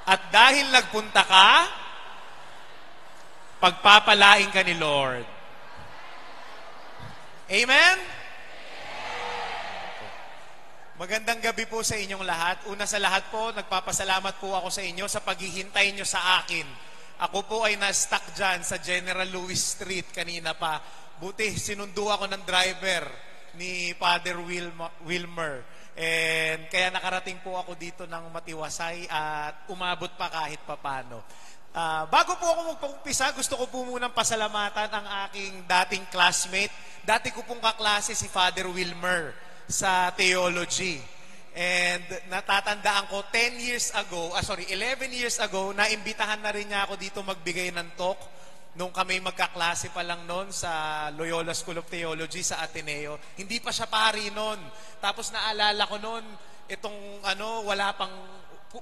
At dahil nagpunta ka, pagpapalain ka ni Lord. Amen? Magandang gabi po sa inyong lahat. Una sa lahat po, nagpapasalamat po ako sa inyo sa paghihintay nyo sa akin. Ako po ay na-stuck dyan sa General Louis Street kanina pa. Buti, sinundo ako ng driver ni Father Wilmer. And kaya nakarating po ako dito ng matiwasay at umabot pa kahit papano. Bago po ako magpaumpisa, gusto ko po munang pasalamatan ang aking dating classmate. Dati ko pong kaklase si Father Wilmer sa theology. And natatandaan ko 11 years ago, naimbitahan na rin niya ako dito magbigay ng talk nung kami magkaklase pa lang noon sa Loyola School of Theology sa Ateneo. Hindi pa siya pari noon. Tapos naalala ko noon, itong wala pang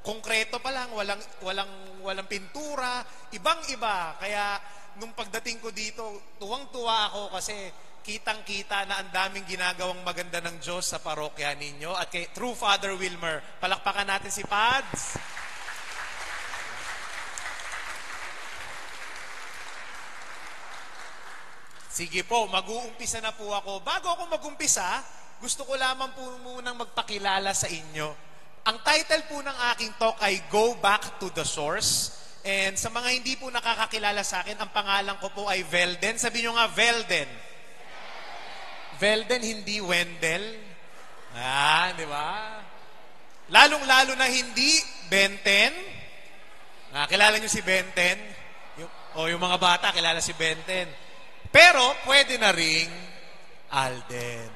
konkreto pa lang, walang pintura, ibang-iba. Kaya nung pagdating ko dito, tuwang-tuwa ako kasi kitang-kita na ang daming ginagawang maganda ng Diyos sa parokya ninyo. At kay True Father Wilmer, palakpakan natin si Pads. Sige po, mag-uumpisa na po ako. Bago ako mag-umpisa, gusto ko lamang po munang magpakilala sa inyo. Ang title po ng aking talk ay Go Back to the Source. And sa mga hindi po nakakakilala sa akin, ang pangalan ko po ay Velden. Sabihin nyo nga, Velden. Velden, hindi Wendell. Di ba? Lalong-lalo na hindi Benten. Kilala nyo si Benten? Yung mga bata, kilala si Benten. Pero, pwede na ring Alden.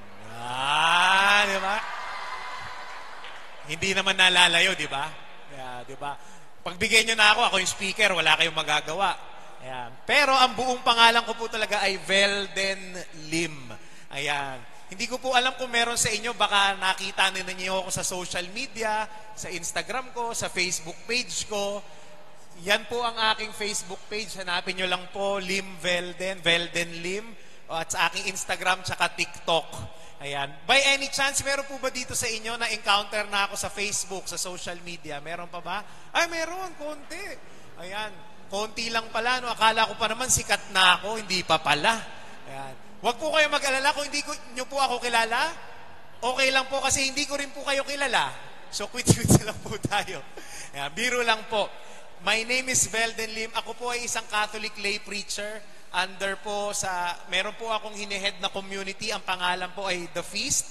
Di ba? Hindi naman nalalayo, di ba? Di ba? Pagbigay nyo na ako yung speaker, wala kayong magagawa. Ayan. Pero, ang buong pangalan ko po talaga ay Velden Lim. Ayan. Hindi ko po alam kung meron sa inyo, baka nakita ninyo ako sa social media, sa Instagram ko, sa Facebook page ko. Yan po ang aking Facebook page. Hanapin nyo lang po, Lim Velden, Velden Lim. At sa aking Instagram, tsaka TikTok. Ayan. By any chance, meron po ba dito sa inyo na encounter na ako sa Facebook, sa social media? Meron pa ba? Ay, meron. Konti. Ayan. Konti lang pala. No? Akala ko pa naman sikat na ako. Hindi pa pala. Ayan. Huwag po kayo mag-alala. Kung hindi nyo po ako kilala, okay lang po kasi hindi ko rin po kayo kilala. So, quit-quit lang po tayo. Ayan. Biro lang po. My name is Velden Lim. Ako po ay isang Catholic lay preacher. Meron po akong hinihead na community. Ang pangalan po ay The Feast.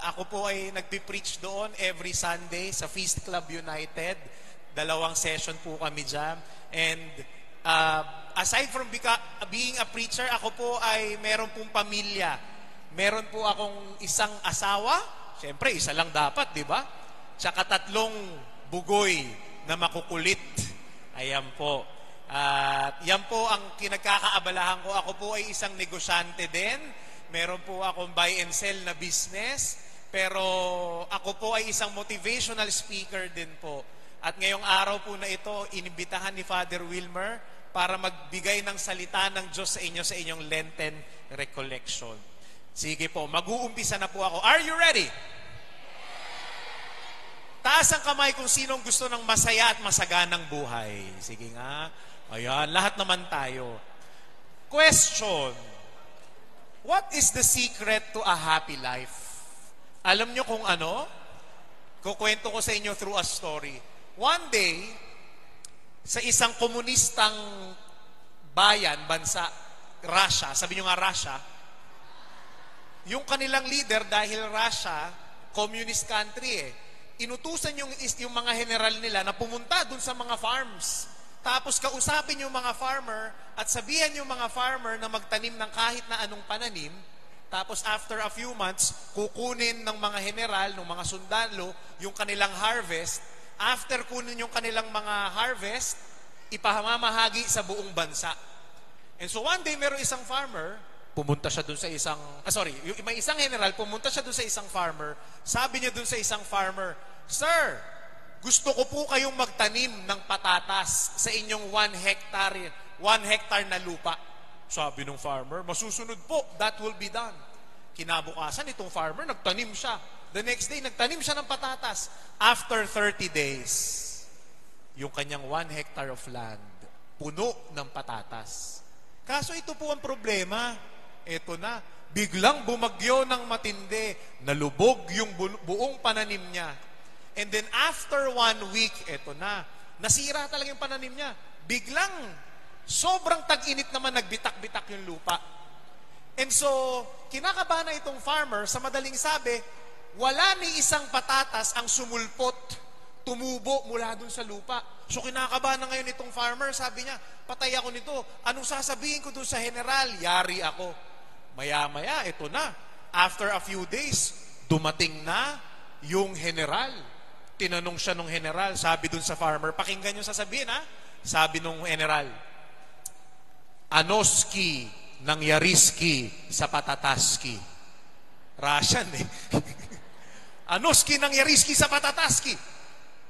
Ako po ay nagpipreach doon every Sunday sa Feast Club United. 2 session po kami dyan. And aside from being a preacher, ako po ay meron pong pamilya. Meron po akong isang asawa. Siyempre, isa lang dapat, di ba? Tsaka 3 bugoy na makukulit. Ayan po. At yan po ang kinagkakaabalahan ko. Ako po ay isang negosyante din. Meron po akong buy and sell na business. Pero ako po ay isang motivational speaker din po. At ngayong araw po na ito, inimbitahan ni Father Wilmer para magbigay ng salita ng Diyos sa inyong Lenten recollection. Sige po, mag-uumpisa na po ako. Are you ready? Taas ang kamay kung sinong gusto ng masaya at masaganang buhay. Sige nga. Ayan, lahat naman tayo. Question. What is the secret to a happy life? Alam nyo kung ano? Kukwento ko sa inyo through a story. One day, sa isang komunistang bansa, Russia, sabi nyo nga Russia, yung kanilang leader, dahil Russia, communist country inutusan yung mga general nila na pumunta dun sa mga farms. Tapos kausapin yung mga farmer at sabihan yung mga farmer na magtanim ng kahit na anong pananim. Tapos after a few months, kukunin ng mga general, ng mga sundalo, yung kanilang harvest. After kunin yung kanilang mga harvest, ipamamahagi sa buong bansa. And so one day, meron isang farmer, pumunta siya dun sa may isang general, pumunta siya dun sa isang farmer. Sabi niya dun sa isang farmer, Sir, gusto ko po kayong magtanim ng patatas sa inyong 1 hectare na lupa. Sabi ng farmer, masusunod po, that will be done. Kinabukasan, itong farmer, nagtanim siya. The next day, nagtanim siya ng patatas. After 30 days, yung kanyang 1 hectare of land, puno ng patatas. Kaso ito po ang problema. Ito na, biglang bumagyo ng matindi, nalubog yung buong pananim niya. And then after 1 week, ito na, nasira talaga yung pananim niya. Biglang, sobrang tag-init naman, nagbitak-bitak yung lupa. And so, kinakabahan na itong farmer, sa madaling sabi, wala ni isang patatas ang sumulpot, tumubo mula dun sa lupa. So, kinakabahan na ngayon itong farmer, sabi niya, patay ako nito. Anong sasabihin ko dun sa general? Yari ako. Maya-maya, ito na. After a few days, dumating na yung general. Tinanong siya nung general, sabi dun sa farmer, pakinggan yung sasabihin ha. Sabi nung general, Anoski nangyariski sa patataski. Russian eh. Anoski nangyariski sa patataski.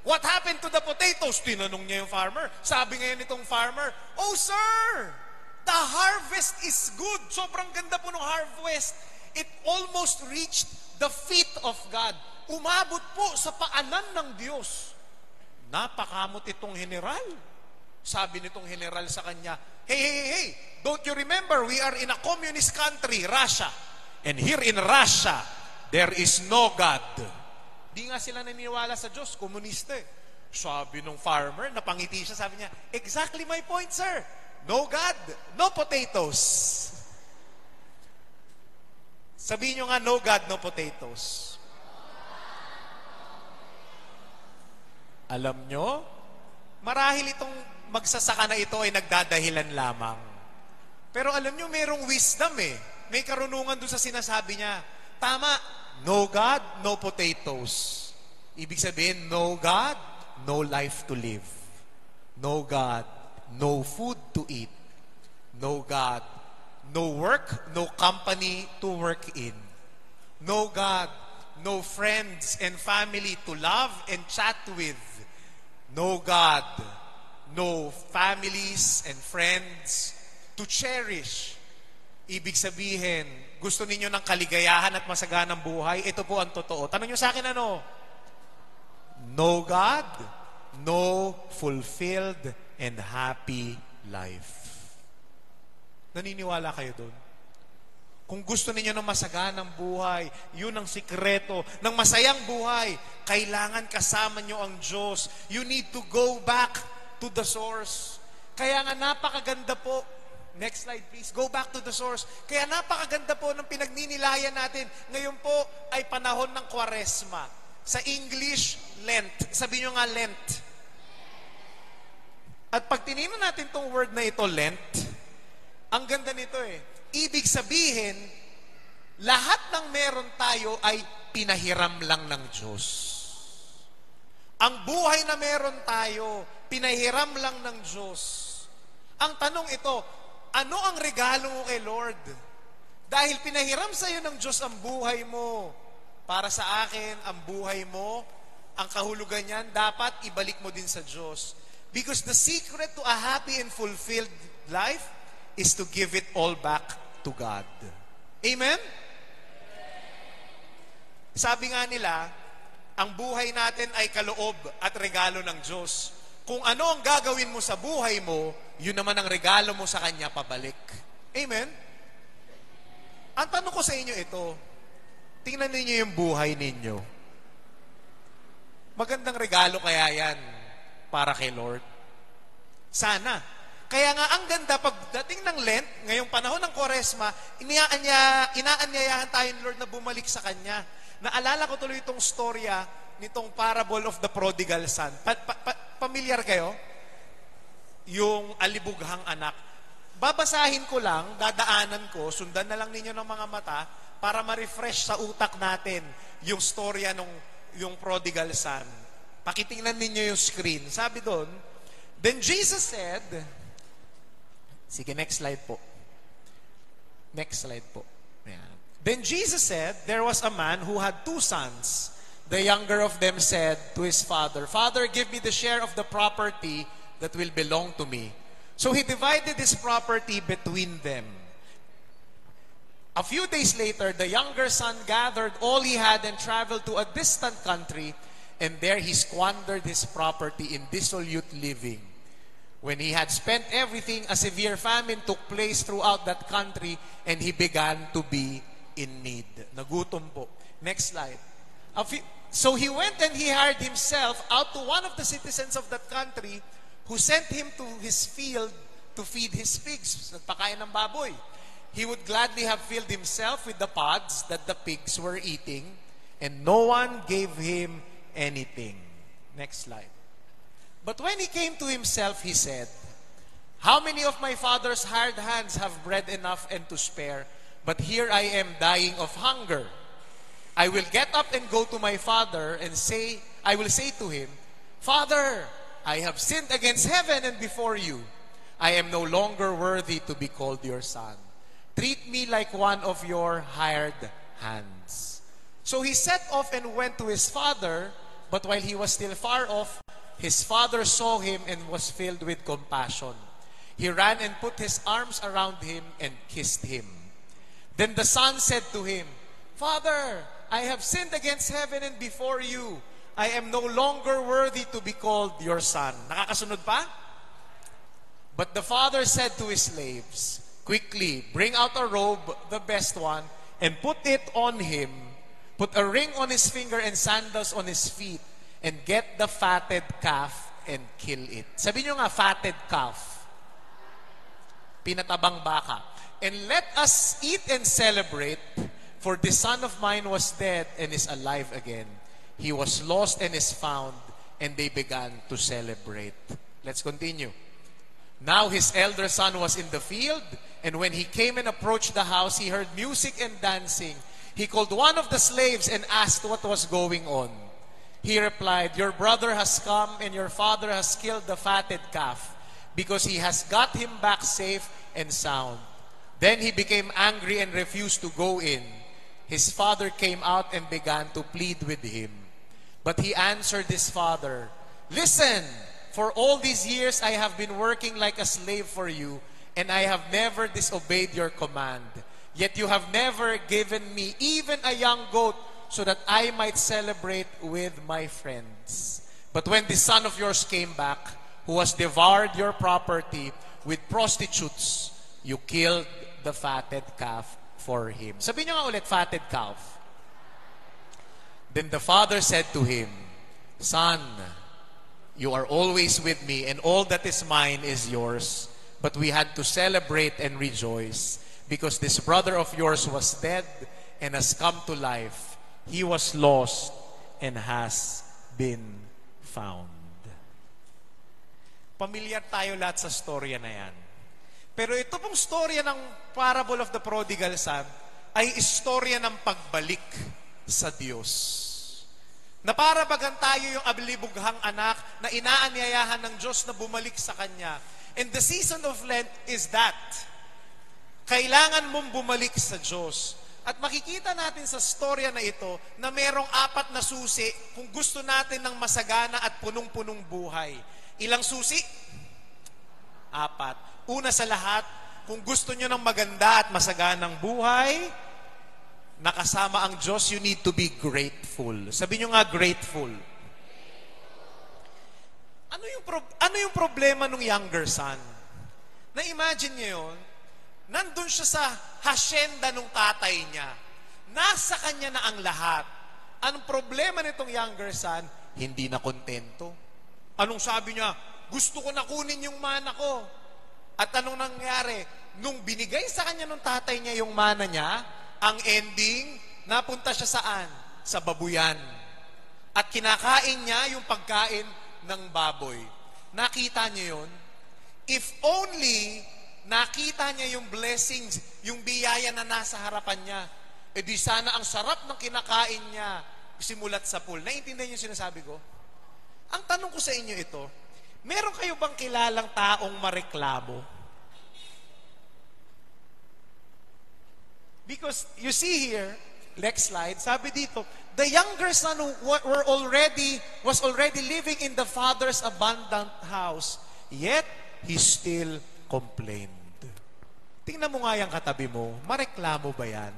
What happened to the potatoes? Tinanong niya yung farmer. Sabi ngayon itong farmer, oh sir, the harvest is good. Sobrang ganda po ng harvest. It almost reached the feet of God. Umabot po sa paanan ng Diyos. Napakamot itong general. Sabi nitong general sa kanya, hey, don't you remember, we are in a communist country, Russia. And here in Russia, there is no God. Di nga sila naniniwala sa Diyos, komunista eh. Sabi nung farmer, napangiti siya, sabi niya, exactly my point, sir. No God, no potatoes. Sabihin nyo nga, no God, no potatoes. Alam nyo, marahil itong magsasaka na ito ay nagdadahilan lamang. Pero alam nyo, mayroong wisdom eh. May karunungan doon sa sinasabi niya. Tama, no God, no potatoes. Ibig sabihin, no God, no life to live. No God, no food to eat. No God, no work, no company to work in. No God, no friends and family to love and chat with. No God, no families and friends to cherish. Ibig sabihin, gusto ninyo ng kaligayahan at masaganang buhay, ito po ang totoo. Tanong nyo sa akin ano? No God, no fulfilled and happy life. Naniniwala kayo doon? Kung gusto ninyo ng masaganang buhay, yun ang sikreto ng masayang buhay. Kailangan kasama nyo ang Diyos. You need to go back to the source. Kaya nga napakaganda po. Next slide please. Go back to the source. Kaya napakaganda po ng pinagninilayan natin. Ngayon po ay panahon ng Kwaresma. Sa English, Lent. Sabihin nyo nga Lent. At pag tinignan natin tong word na ito, Lent, ang ganda nito eh. Ibig sabihin, lahat ng meron tayo ay pinahiram lang ng Diyos. Ang buhay na meron tayo, pinahiram lang ng Diyos. Ang tanong ito, ano ang regalo mo kay Lord? Dahil pinahiram sa iyo ng Diyos ang buhay mo. Para sa akin, ang buhay mo, ang kahulugan niyan, dapat ibalik mo din sa Diyos. Because the secret to a happy and fulfilled life is to give it all back to God. Amen? Sabi nga nila, ang buhay natin ay kaloob at regalo ng Diyos. Kung ano ang gagawin mo sa buhay mo, yun naman ang regalo mo sa Kanya pabalik. Amen? Ang tanong ko sa inyo ito, tingnan ninyo yung buhay ninyo. Magandang regalo kaya yan para kay Lord? Sana. Kaya nga ang ganda, pagdating ng Lent, ngayong panahon ng Kwaresma, inaanyayahan tayo ni Lord na bumalik sa Kanya. Naalala ko tuloy itong storya nitong parable of the prodigal son. Familiar kayo? Yung alibughang anak. Babasahin ko lang, dadaanan ko, sundan na lang ninyo ng mga mata para ma-refresh sa utak natin yung storya ng yung prodigal son. Pakitingnan ninyo yung screen. Sabi doon, then Jesus said, sige, next slide po. Next slide po. Ayan. Then Jesus said, there was a man who had 2 sons. The younger of them said to his father, Father, give me the share of the property that will belong to me. So he divided his property between them. A few days later, the younger son gathered all he had and traveled to a distant country, and there he squandered his property in dissolute living. When he had spent everything, a severe famine took place throughout that country, and he began to be in need. Nagutom po. Next slide. So he went and he hired himself out to one of the citizens of that country, who sent him to his field to feed his pigs. Nagpakain ng baboy. He would gladly have filled himself with the pods that the pigs were eating, and no one gave him anything. Next slide. But when he came to himself, he said, "How many of my father's hired hands have bread enough and to spare, but here I am dying of hunger? I will get up and go to my father and I will say to him, 'Father, I have sinned against heaven and before you. I am no longer worthy to be called your son. Treat me like one of your hired hands.' So he set off and went to his father, but while he was still far off, his father saw him and was filled with compassion. He ran and put his arms around him and kissed him. Then the son said to him, 'Father, I have sinned against heaven and before you. I am no longer worthy to be called your son.'" Nakakasunod pa? But the father said to his slaves, "Quickly, bring out a robe, the best one, and put it on him. Put a ring on his finger and sandals on his feet, and get the fatted calf and kill it." Sabi nyo nga, fatted calf. Pinatabang baka. "And let us eat and celebrate, for this son of mine was dead and is alive again. He was lost and is found," and they began to celebrate. Let's continue. "Now his elder son was in the field, and when he came and approached the house, he heard music and dancing. He called one of the slaves and asked what was going on. He replied, 'Your brother has come, and your father has killed the fatted calf, because he has got him back safe and sound.' Then he became angry and refused to go in. His father came out and began to plead with him. But he answered his father, 'Listen, for all these years I have been working like a slave for you, and I have never disobeyed your command. Yet you have never given me even a young goat so that I might celebrate with my friends. But when this son of yours came back, who has devoured your property with prostitutes, you killed the fatted calf for him.'" Sabi niyo nga ulit, fatted calf. "Then the father said to him, 'Son, you are always with me, and all that is mine is yours. But we had to celebrate and rejoice, because this brother of yours was dead and has come to life. He was lost and has been found.'" Pamilyar tayo lahat sa storya na yan. Pero ito pong storya ng parable of the prodigal son ay istorya ng pagbalik sa Diyos. Na para bagang tayo yung ablibughang anak na inaanyayahan ng Diyos na bumalik sa Kanya. And the season of Lent is that. Kailangan mong bumalik sa Diyos. At makikita natin sa storya na ito na merong 4 na susi kung gusto natin ng masagana at punong-punong buhay. Ilang susi? 4. Una sa lahat, kung gusto nyo ng maganda at masaganang buhay, nakasama ang Diyos, you need to be grateful. Sabi nyo nga, grateful. Ano yung problema ng younger son? Na-imagine nyo yun, nandun siya sa hasyenda ng tatay niya. Nasa kanya na ang lahat. Anong problema nitong younger son? Hindi na kontento. Anong sabi niya? Gusto ko na kunin yung mana ko. At anong nangyari? Nung binigay sa kanya ng tatay niya yung mana niya, ang ending, napunta siya saan? Sa babuyan. At kinakain niya yung pagkain ng baboy. Nakita niyo yun? If only nakita niya yung blessings, yung biyaya na nasa harapan niya, di sana ang sarap ng kinakain niya simulat sa pool. Naiintindihan niyo yung sinasabi ko? Ang tanong ko sa inyo ito, meron kayo bang kilalang taong mareklamo? Because you see here, next slide, sabi dito, the younger son who was already living in the father's abundant house, yet he still complained. Tingnan mo nga yung katabi mo, mareklamo ba yan?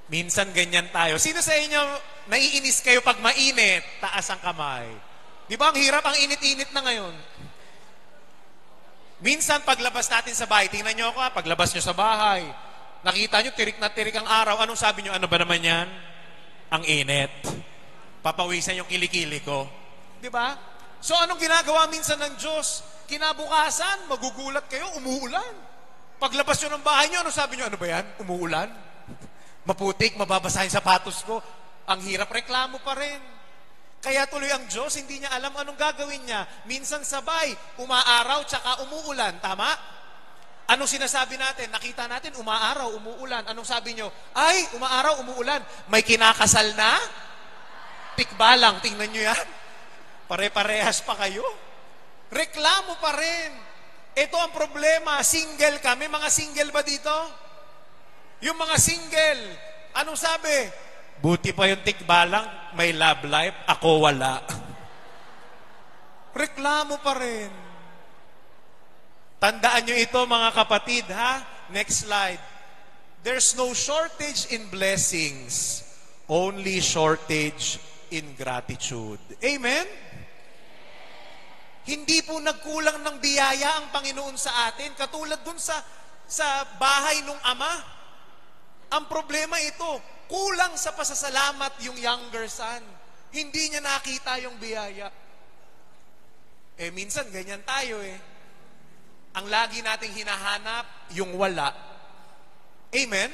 Minsan ganyan tayo. Sino sa inyo, naiinis kayo pag mainit? Taas ang kamay. Di ba, ang hirap, ang init-init na ngayon. Minsan, paglabas natin sa bahay, tingnan nyo ako, paglabas nyo sa bahay, nakita nyo, tirik na tirik ang araw. Anong sabi nyo? Ano ba naman yan? Ang init. Papawisan yung kilikili ko. Di ba? So, anong ginagawa minsan ng Diyos? Kinabukasan, magugulat kayo, umuulan. Paglabas nyo ng bahay nyo, anong sabi nyo? Ano ba yan? Umuulan? Maputik, mababasa yung sapatos ko. Ang hirap, reklamo pa rin. Kaya tuloy ang Diyos, hindi niya alam anong gagawin niya. Minsan sabay, umaaraw, tsaka umuulan. Tama? Anong sinasabi natin? Nakita natin, umaaraw, umuulan. Anong sabi nyo? Ay, umaaraw, umuulan. May kinakasal na? Tikbalang, tingnan nyo yan. Pare-parehas pa kayo. Reklamo pa rin. Ito ang problema. Single ka. May mga single ba dito? Yung mga single, anong sabi? Buti pa yung tikbalang, may love life, ako wala. Reklamo pa rin. Tandaan nyo ito mga kapatid, ha? Next slide. There's no shortage in blessings, only shortage in gratitude. Amen? Hindi po nagkulang ng biyaya ang Panginoon sa atin, katulad dun sa bahay ng ama. Ang problema ito, kulang sa pasasalamat yung younger son. Hindi niya nakita yung biyaya. Minsan ganyan tayo Ang lagi nating hinahanap, yung wala. Amen?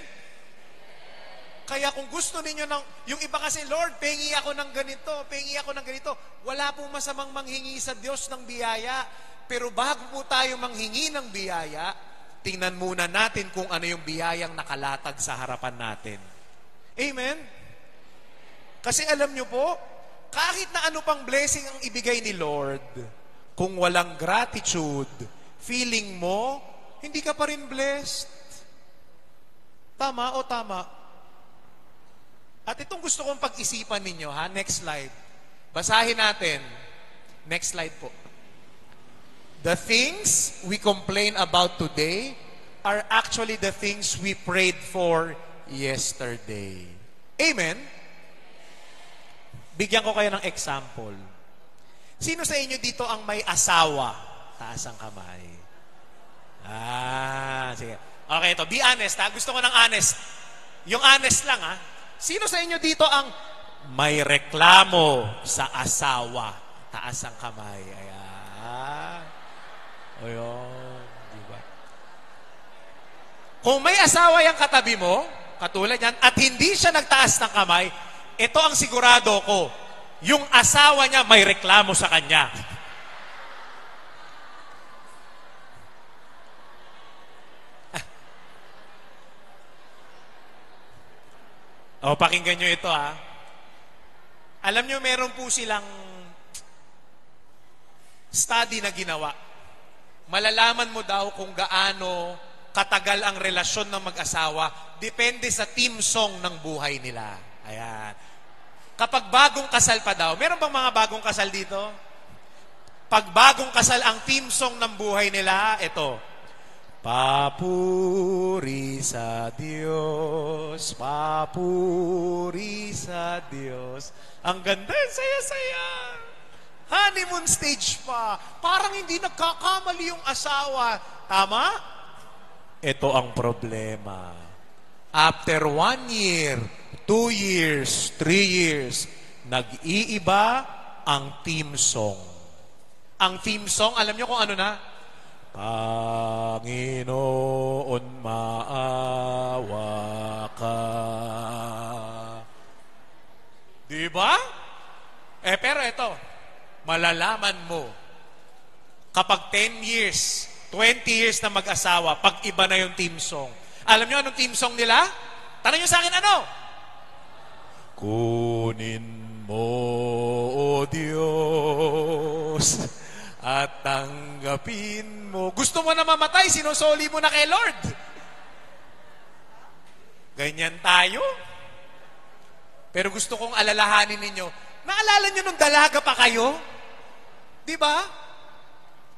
Kaya kung gusto ninyo yung iba kasi, Lord, pengi ako ng ganito. Wala pong masamang manghingi sa Diyos ng biyaya. Pero bago po tayo manghingi ng biyaya, tingnan muna natin kung ano yung biyayang nakalatag sa harapan natin. Amen? Kasi alam nyo po, kahit na ano pang blessing ang ibigay ni Lord, kung walang gratitude, feeling mo, hindi ka pa rin blessed. Tama o tama? At itong gusto kong pag-isipan ninyo, ha? Next slide. Basahin natin. Next slide po. The things we complain about today are actually the things we prayed for yesterday. Amen? Bigyan ko kayo ng example. Sino sa inyo dito ang may asawa? Taas ang kamay. Sige. Okay, ito. Be honest, ha? Gusto ko ng honest. Yung honest lang, ha? Sino sa inyo dito ang may reklamo sa asawa? Taas ang kamay. Ayan. O yun, diba? Kung may asawa yung katabi mo, katulad yan, at hindi siya nagtaas ng kamay, ito ang sigurado ko, yung asawa niya may reklamo sa kanya. Pakinggan nyo ito, ha. Alam nyo, meron po silang study na ginawa. Malalaman mo daw kung gaano katagal ang relasyon ng mag-asawa, depende sa team song ng buhay nila. Ayan. Kapag bagong kasal pa daw, meron bang mga bagong kasal dito? Pag bagong kasal, ang team song ng buhay nila, ito. Papuri sa Diyos, papuri sa Diyos. Ang ganda, saya-saya. Honeymoon stage pa. Parang hindi nagkakamali yung asawa. Tama? Ito ang problema. After 1 year, 2 years, 3 years, nag-iiba ang theme song. Ang theme song, alam nyo kung ano na? Panginoon, maawa ka. Diba? Pero ito, malalaman mo, kapag 10 years, 20 years na mag-asawa, pag iba na yung team song. Alam nyo anong team song nila? Tanong nyo sa akin, ano? Kunin mo, O Diyos, at tanggapin mo. Gusto mo na mamatay, sinusoli mo na kay Lord. Ganyan tayo. Pero gusto kong alalahanin ninyo, naalala nyo nung dalaga pa kayo? Diba?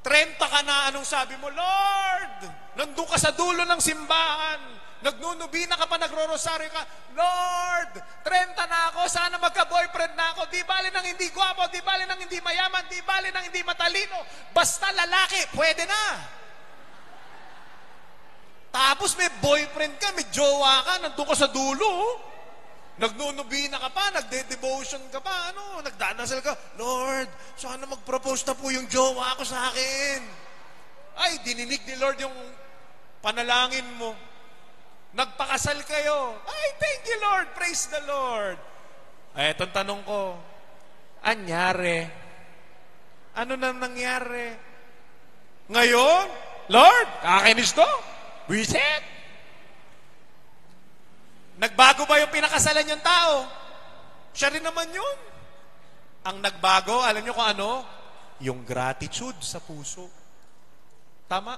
30 ka na, anong sabi mo? Lord, nandun ka sa dulo ng simbahan. Nagnunubi na ka pa, nagro-rosaryo ka, Lord, 30 na ako, sana magka-boyfriend na ako, di bali nang hindi gwapo, di bali nang hindi mayaman, di bali nang hindi matalino, basta lalaki, pwede na. Tapos may boyfriend ka, may jowa ka, nandun ka sa dulo, nagnunubi na ka pa, nagde-devotion ka pa, nagdadasal ka, Lord, sana mag-propose na po yung jowa ko sa akin. Ay, dininig ni Lord yung panalangin mo. Nagpakasal kayo. Ay, thank you, Lord. Praise the Lord. Ay, itong tanong ko, anyari? Ano nang nangyari? Ngayon, Lord, kakainis to? Visit? Nagbago ba yung pinakasalan yung tao? Siya rin naman yun. Ang nagbago, alam nyo kung ano? Yung gratitude sa puso. Tama?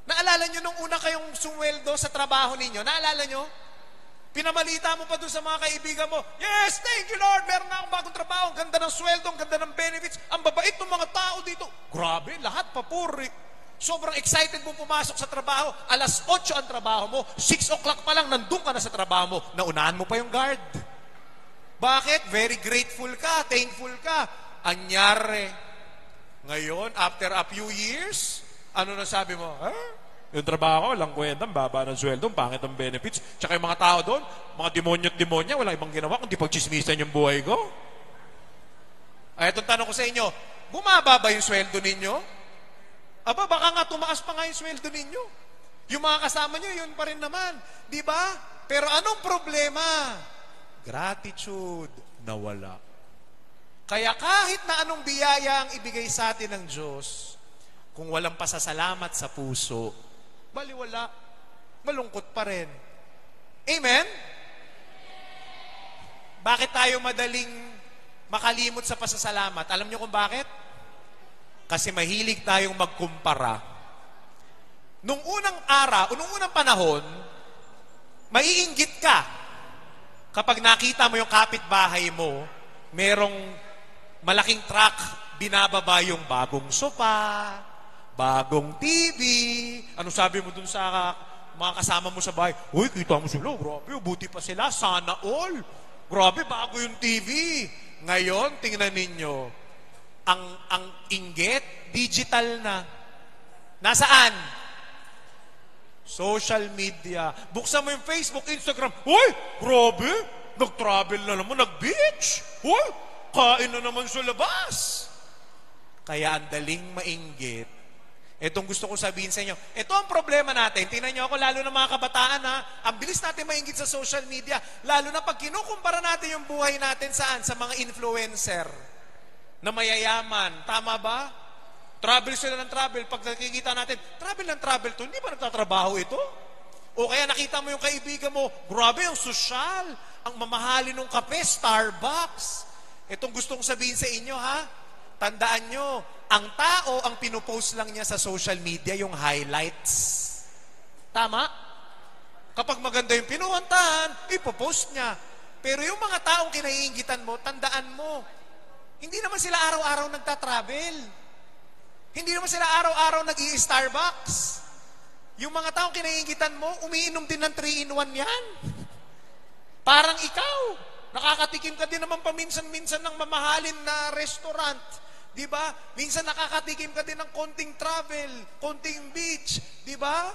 Naalala nyo nung una kayong sumweldo sa trabaho ninyo? Naalala nyo? Pinamalita mo pa doon sa mga kaibigan mo, yes, thank you Lord, meron na akong bagong trabaho, ang ganda ng sweldo, ang ganda ng benefits, ang babait ng mga tao dito. Grabe, lahat papuri. Sobrang excited mo pumasok sa trabaho, alas 8 ang trabaho mo, 6 o'clock pa lang, nandun ka na sa trabaho mo, naunahan mo pa yung guard. Bakit? Very grateful ka, thankful ka. Anyari. Ngayon, after a few years, ano na sabi mo? Yung trabaho, walang kwenta, baba ng sweldo, pangit ang benefits. Tsaka yung mga tao doon, mga demonyo at demonya, wala ibang ginawa kundi pagchismisan yung buhay ko. Ay, itong tanong ko sa inyo, bumaba ba yung sweldo ninyo? Aba, baka nga tumaas pa nga yung sweldo ninyo. Yung mga kasama nyo, yun pa rin naman. Di ba? Pero anong problema? Gratitude na wala. Kaya kahit na anong biyaya ang ibigay sa atin ng Diyos, kung walang pasasalamat sa puso, baliwala, malungkot pa rin. Amen? Bakit tayo madaling makalimot sa pasasalamat? Alam niyo kung bakit? Kasi mahilig tayong magkumpara. Nung unang panahon, maiinggit ka kapag nakita mo yung kapitbahay mo, merong malaking truck, binababa yung bagong sopa, bagong TV. Ano sabi mo dun sa mga kasama mo sa bahay? Uy, kita mo sila, grabe, buti pa sila, sana all. Grabe, bago yung TV. Ngayon, tingnan ninyo, ang inggit, digital na. Nasaan? Social media. Buksan mo yung Facebook, Instagram. Uy, grabe, nag-travel na naman, nag-beach. Uy, kain na naman sa labas. Kaya ang daling mainggit. Itong gusto ko sabihin sa inyo, ito ang problema natin. Tingnan nyo ako, lalo na mga kabataan ha, ang bilis natin mainggit sa social media, lalo na pag kinukumpara natin yung buhay natin saan? Sa mga influencer na mayayaman. Tama ba? Travel sila ng travel. Pag nakikita natin, travel ng travel to, hindi ba nagtatrabaho ito? O kaya nakita mo yung kaibigan mo, grabe ang sosyal, ang mamahalin ng kape, Starbucks. Itong gustong sabihin sa inyo ha, tandaan nyo, ang tao, ang pinupost lang niya sa social media, yung highlights. Tama? Kapag maganda yung pinuhantahan, ipopost niya. Pero yung mga taong kinaiingitan mo, tandaan mo, hindi naman sila araw-araw nagtatravel. Hindi naman sila araw-araw nag-i-Starbucks. Yung mga taong kinaiingitan mo, umiinom din ng 3-in-1 yan. Parang ikaw, nakakatikim ka din naman paminsan-minsan ng mamahalin na restaurant. Di ba? Minsan nakakatikim ka din ng konting travel, konting beach. Di ba?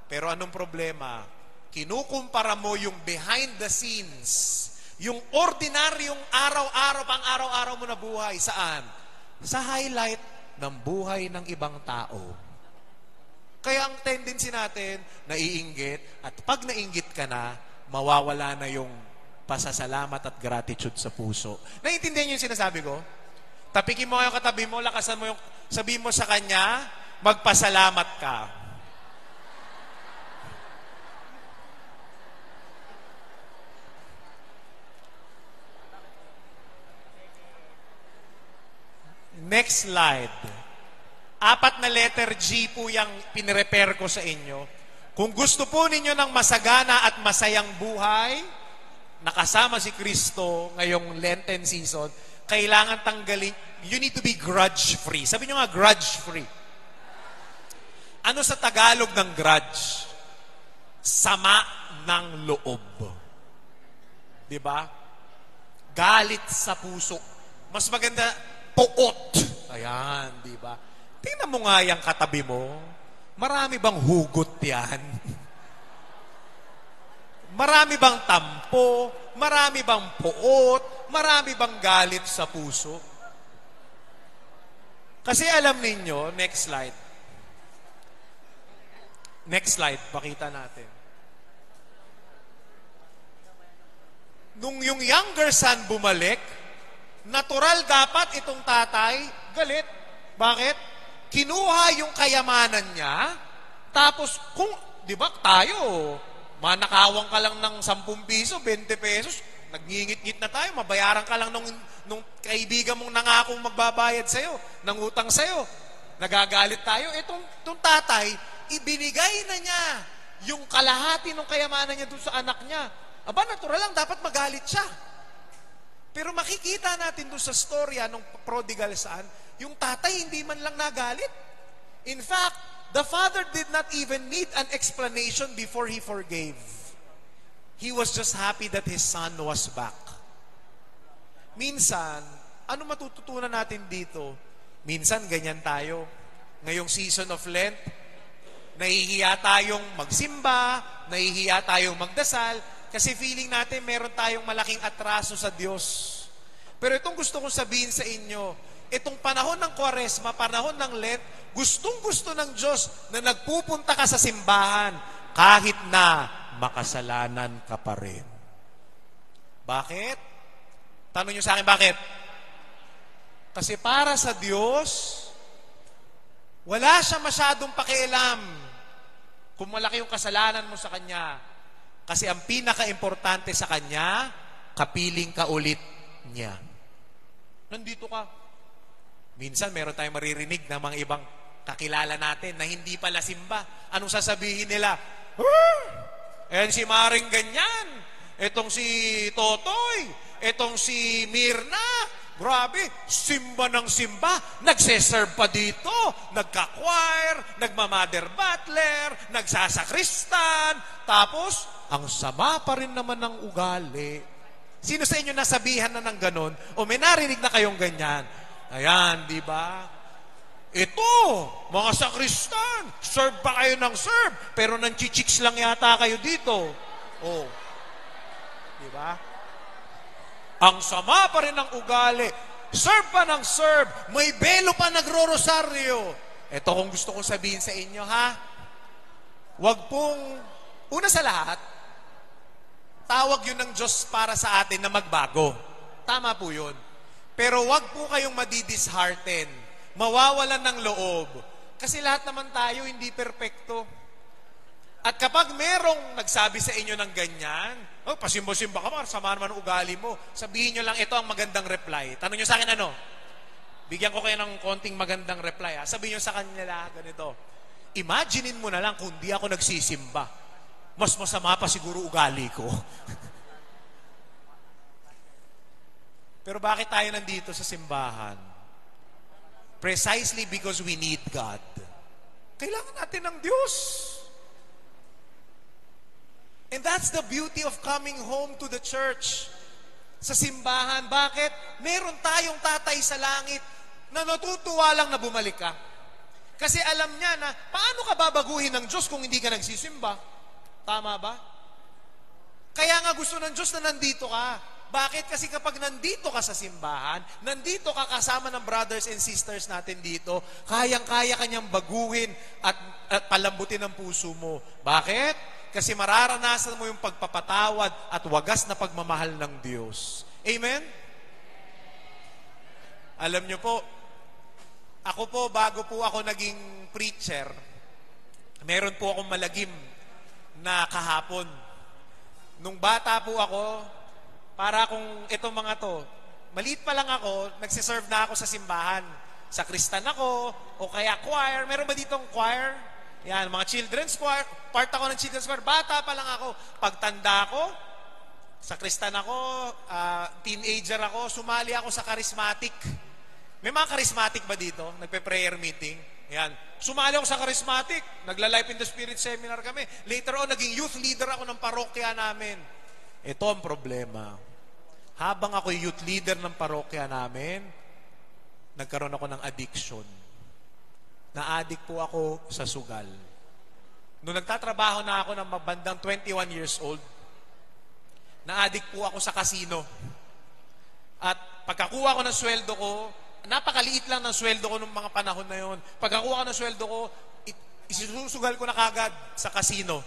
Pero anong problema? Kinukumpara mo yung behind the scenes, yung ordinaryong araw-araw, pang-araw-araw mo na buhay. Saan? Sa highlight ng buhay ng ibang tao. Kaya ang tendency natin, naiinggit, at pag nainggit ka na, mawawala na yung pasasalamat at gratitude sa puso. Naiintindihan niyo yung sinasabi ko? Tapikin mo yung katabi mo, lakasan mo yung, sabihin mo sa kanya, magpasalamat ka. Next slide. 4 na letter G po yung pinrepair ko sa inyo. Kung gusto po ninyo ng masagana at masayang buhay, nakasama si Kristo ngayong Lenten season, kailangan tanggalin, you need to be grudge-free. Sabi nyo nga, grudge-free. Ano sa Tagalog ng grudge? sama ng loob. Di ba? Galit sa puso. Mas maganda, puot. Ayan, di ba? Tingnan mo nga yung katabi mo. Marami bang hugot yan? Marami bang tampo? Marami bang puot? Marami bang galit sa puso? Kasi alam ninyo, next slide. Next slide, pakita natin. Nung yung younger son bumalik, natural dapat itong tatay, galit. Bakit? Kinuha yung kayamanan niya, tapos kung, di ba tayo, manakawang ka lang ng 10 piso, 20 pesos, nagngingit-ngit na tayo, mabayaran ka lang nung kaibigan mong nangakong magbabayad sa'yo, ng utang sa'yo. Nagagalit tayo. Itong tatay, ibinigay na niya yung kalahati ng kayamanan niya doon sa anak niya. Aba, natural lang, dapat magalit siya. Pero makikita natin doon sa storya ng prodigal son, yung tatay hindi man lang nagalit. In fact, the father did not even need an explanation before he forgave. He was just happy that his son was back. Minsan, ano matututunan natin dito? Minsan, ganyan tayo. Ngayong season of Lent, nahihiya tayong magsimba, nahihiya tayong magdasal, kasi feeling natin meron tayong malaking atraso sa Diyos. Pero itong gusto kong sabihin sa inyo, itong panahon ng Kwaresma, panahon ng Lent, gustong-gusto ng Diyos na nagpupunta ka sa simbahan kahit na makasalanan ka pa rin. Bakit? Tanong niyo sa akin, bakit? Kasi para sa Diyos, wala siya masyadong pakialam kung malaki yung kasalanan mo sa Kanya. Kasi ang pinaka-importante sa Kanya, kapiling ka ulit niya. Nandito ka. Minsan meron tayong maririnig ng mga ibang kakilala natin na hindi pala simba. Anong sasabihin nila? Ayan si Maring ganyan. Etong si Totoy. Etong si Mirna. Grabe, simba ng simba. Nagseserve pa dito. Nagka-choir, nagma-mother butler, nagsasakristan. Tapos, ang sama pa rin naman ng ugali. Sino sa inyo nasabihan na ng ganon? O may narinig na kayong ganyan? Ayan, di ba? Ito, mga sakristan, serve pa kayo ng serve, pero nanchichicks lang yata kayo dito. Oh. Di ba? Ang sama pa rin ng ugali. Serve pa ng serve. May belo pa nagro-rosaryo. Ito kung gusto kong sabihin sa inyo, ha? Wag pong, una sa lahat, tawag yun ng Diyos para sa atin na magbago. Tama po yun. Pero wag po kayong madidishearten. Mawawalan ng loob. Kasi lahat naman tayo hindi perpekto. At kapag merong nagsabi sa inyo ng ganyan, oh, pasimbo-simba ka ba, sama naman ang ugali mo, sabihin nyo lang, ito ang magandang reply. Tanong nyo sa akin ano? Bigyan ko kayo ng konting magandang reply. Ha? Sabihin nyo sa kanila, ganito, imaginein mo na lang kung di ako nagsisimba. Mas masama pa siguro ugali ko. Pero bakit tayo nandito sa simbahan? Precisely because we need God. Kailangan natin ng Diyos. And that's the beauty of coming home to the church. Sa simbahan. Bakit? Meron tayong tatay sa langit na natutuwa lang na bumalik ka. Kasi alam niya na, paano ka babaguhin ng Diyos kung hindi ka nagsisimba? Tama ba? Kaya nga gusto ng Diyos na nandito ka. Bakit? Kasi kapag nandito ka sa simbahan, nandito ka kasama ng brothers and sisters natin dito, kayang-kaya kanyang baguhin at palambutin ang puso mo. Bakit? Kasi mararanasan mo yung pagpapatawad at wagas na pagmamahal ng Diyos. Amen? Alam nyo po, ako po, bago po ako naging preacher, meron po akong malagim na kahapon. Nung bata po ako, para kung itong mga to, maliit pa lang ako, nagsiserve na ako sa simbahan. Sa Kristan ako, o kaya choir. Meron ba ditong choir? Yan, mga children's choir. Part ako ng children's choir. Bata pa lang ako. Pagtanda ko, sa Kristan ako, teenager ako, sumali ako sa charismatic. May mga charismatic ba dito? Nagpe-prayer meeting? Ayan. Sumali ako sa charismatic. Nagla-Life in the Spirit seminar kami. Later on, naging youth leader ako ng parokya namin. Ito ang problema. Habang ako youth leader ng parokya namin, nagkaroon ako ng addiction. Na-addict po ako sa sugal. Noong nagtatrabaho na ako ng mabandang 21 years old, na-addict po ako sa casino. At pagkakuha ko ng sweldo ko, napakaliit lang ng sweldo ko nung mga panahon na yon. Pagkakuha ko ng sweldo ko, isusugal ko na kagad sa casino.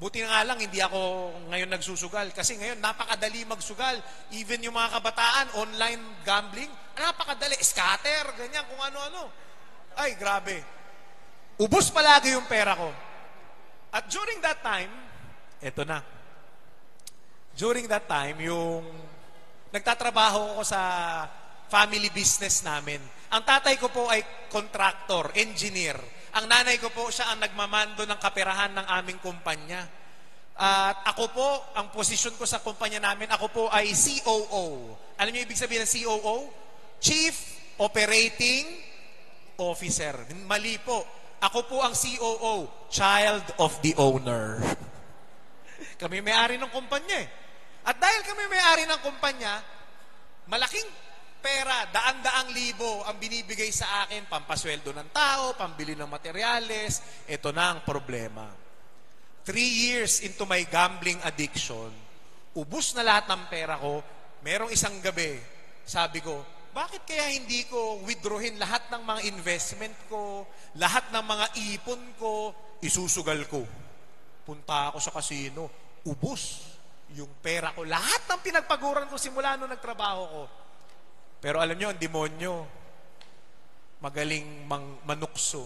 Buti na nga lang, hindi ako ngayon nagsusugal. Kasi ngayon, napakadali magsugal. Even yung mga kabataan, online gambling, napakadali. Scatter, ganyan, kung ano-ano. Ay, grabe. Ubus palagi yung pera ko. At during that time, eto na. During that time, yung nagtatrabaho ako sa family business namin. Ang tatay ko po ay contractor, engineer. Ang nanay ko po, siya ang nagmamando ng kaperahan ng aming kumpanya. At ako po, ang posisyon ko sa kumpanya namin, ako po ay COO. Alam niyo ibig sabihin ng COO? Chief Operating Officer. Mali po. Ako po ang COO, Child of the Owner. Kami may-ari ng kumpanya eh. At dahil kami may-ari ng kumpanya, malaking pera, daan-daang libo ang binibigay sa akin, pampasweldo ng tao, pambili ng materyales. Ito na ang problema. 3 years into my gambling addiction, ubus na lahat ng pera ko. Merong isang gabi, sabi ko, bakit kaya hindi ko withdrawin lahat ng mga investment ko, lahat ng mga ipon ko, isusugal ko. Punta ako sa casino, ubus yung pera ko. Lahat ng pinagpaguran ko simula nung nagtrabaho ko. Pero alam nyo, ang demonyo, magaling manukso.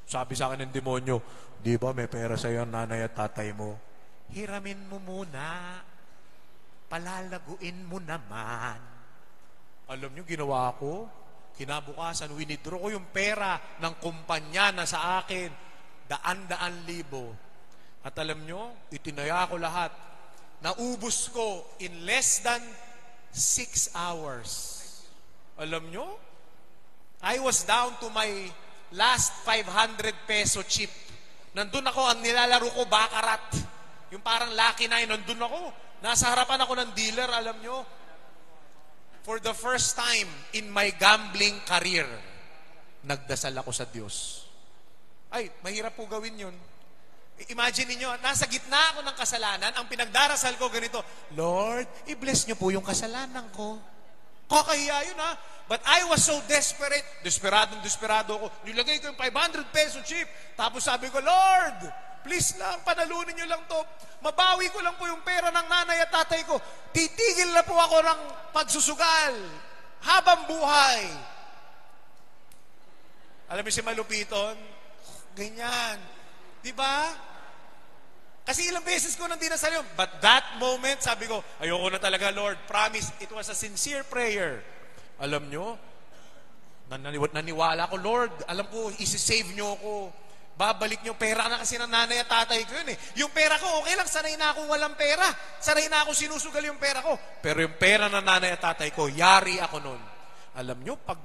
Sabi sa akin ng demonyo, di ba may pera sa'yo ang nanay at tatay mo? Hiramin mo muna. Palalaguin mo naman. Alam nyo, ginawa ko. Kinabukasan, winidraw ko yung pera ng kumpanya na sa akin. Daan-daan libo. At alam nyo, itinaya ko lahat. Naubos ko in less than 6 hours. Alam nyo? I was down to my last 500 peso chip. Nandun ako, ang nilalaro ko, bakarat. Yung parang lucky nine, nandun ako. Nasa harapan ako ng dealer, alam nyo? For the first time in my gambling career, nagdasal ako sa Diyos. Ay, mahirap po gawin yun. Imagine niyo, nasa gitna ako ng kasalanan, ang pinagdarasal ko ganito, Lord, i-bless niyo po yung kasalanan ko. Kakahiya yun ha. But I was so desperate. Desperado ako. Nilagay ko yung 500 peso chip. Tapos sabi ko, Lord, please lang, panalunin niyo lang to. Mabawi ko lang po yung pera ng nanay at tatay ko. Titigil na po ako ng pagsusugal. Habang buhay. Alam mo si Malupiton? Ganyan. Diba? Kasi ilang beses ko nang dinasal yun. But that moment, sabi ko, ayoko na talaga, Lord. Promise, it was a sincere prayer. Alam nyo, naniwala ko, Lord, alam ko, isi-save nyo ako. Babalik nyo, pera na kasi ng nanay at tatay ko yun eh. Yung pera ko, okay lang, sanay na akong walang pera. Sanay na akong sinusugal yung pera ko. Pero yung pera ng nanay at tatay ko, yari ako nun. Alam nyo, pag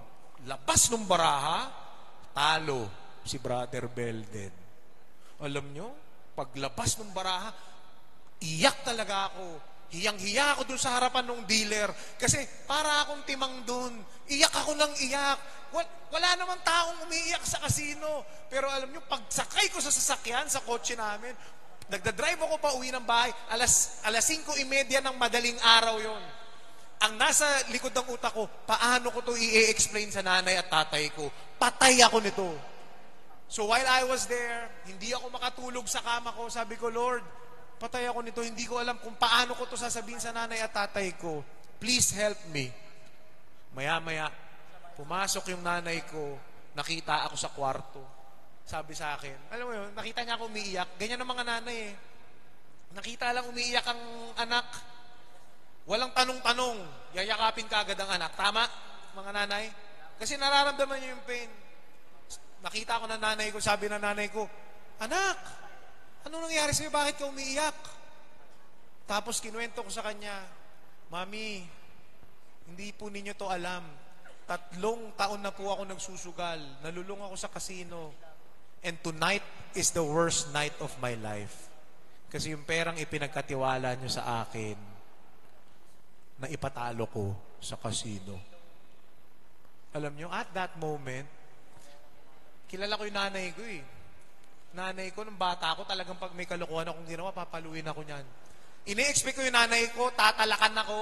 labas ng baraha, talo si Brother Belden. Alam nyo, paglabas ng baraha, iyak talaga ako. Hiyang-hiya ako dun sa harapan ng dealer. Kasi para akong timang dun. Iyak ako ng iyak. Wala namang taong umiiyak sa kasino. Pero alam nyo, pagsakay ko sa sasakyan, sa kotse namin, nagdadrive ako pa uwi ng bahay, alas 5:30 ng madaling araw yon. Ang nasa likod ng utak ko, paano ko to i-explain sa nanay at tatay ko? Patay ako nito. So while I was there, hindi ako makatulog sa kama ko. Sabi ko, Lord, patay ako nito. Hindi ko alam kung paano ko to sasabihin sa nanay at tatay ko. Please help me. Maya-maya, pumasok yung nanay ko. Nakita ako sa kwarto. Sabi sa akin, alam mo yun, nakita niya ako umiiyak. Ganyan ang mga nanay eh. Nakita lang umiiyak ang anak. Walang tanong-tanong. Yayakapin ka agad ang anak. Tama, mga nanay? Kasi nararamdaman niyo yung pain. Nakita ko na nanay ko, sabi na nanay ko, anak, ano nangyari sa'yo? Bakit ka umiiyak? Tapos kinuwento ko sa kanya, Mami, hindi po ninyo to alam. 3 taon na po ako nagsusugal. Nalulung ako sa casino. And tonight is the worst night of my life. Kasi yung perang ipinagkatiwala nyo sa akin, na ipatalo ko sa casino. Alam nyo, at that moment, kilala ko yung nanay ko eh. Nanay ko, nung bata ako, talagang pag may kalokohan akong ginawa, papaluin ako niyan. Ini-expect ko yung nanay ko, tatalakan ako.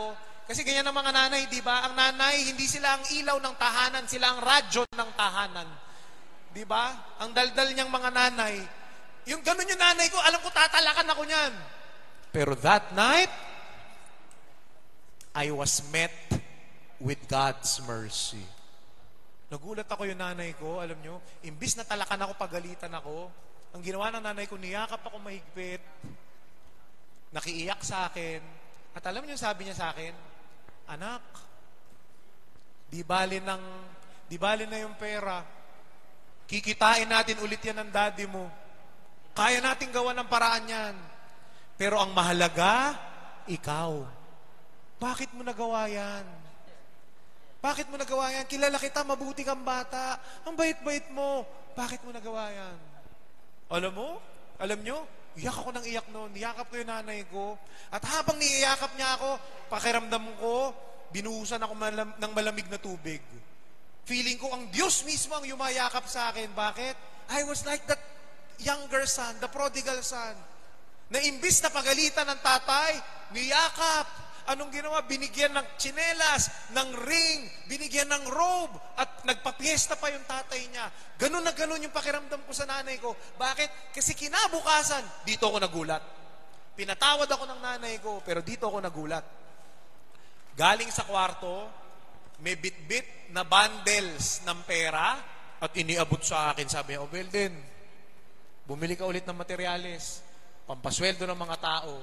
Kasi ganyan ang mga nanay, di ba? Ang nanay, hindi sila ang ilaw ng tahanan, sila ang radyo ng tahanan. Di ba? Ang daldal niyang mga nanay. Yung ganun yung nanay ko, alam ko tatalakan ako niyan. Pero that night, I was met with God's mercy. Nagulat ako yung nanay ko, alam nyo, imbis na talakan ako, pagalitan ako, ang ginawa ng nanay ko, niyakap ako mahigpit, nakiiyak sa akin, at alam niyo sabi niya sa akin, anak, di bali na yung pera, kikitain natin ulit yan ng daddy mo, kaya natin gawa ng paraan yan, pero ang mahalaga, ikaw. Bakit mo nagawa yan? Bakit mo nagawa yan? Kilala kita, mabuti kang bata. Ang bait-bait mo. Bakit mo nagawa yan? Alam mo? Alam nyo? Iyak ako ng iyak noon. Niyakap ko yung nanay ko. At habang niyakap niya ako, pakiramdam ko, binuhusan ako ng malamig na tubig. Feeling ko, ang Diyos mismo ang yumayakap sa akin. Bakit? I was like that younger son, the prodigal son, na imbis na pagalitan ng tatay, niyakap. Anong ginawa? Binigyan ng tsinelas, ng ring, binigyan ng robe, at nagpapiesta pa yung tatay niya. Ganun na ganun yung pakiramdam ko sa nanay ko. Bakit? Kasi kinabukasan, dito ako nagulat. Pinatawad ako ng nanay ko, pero dito ako nagulat. Galing sa kwarto, may bit-bit na bundles ng pera, at iniabot sa akin. Sabi niya, Belden, bumili ka ulit ng materyales, pampasweldo ng mga tao,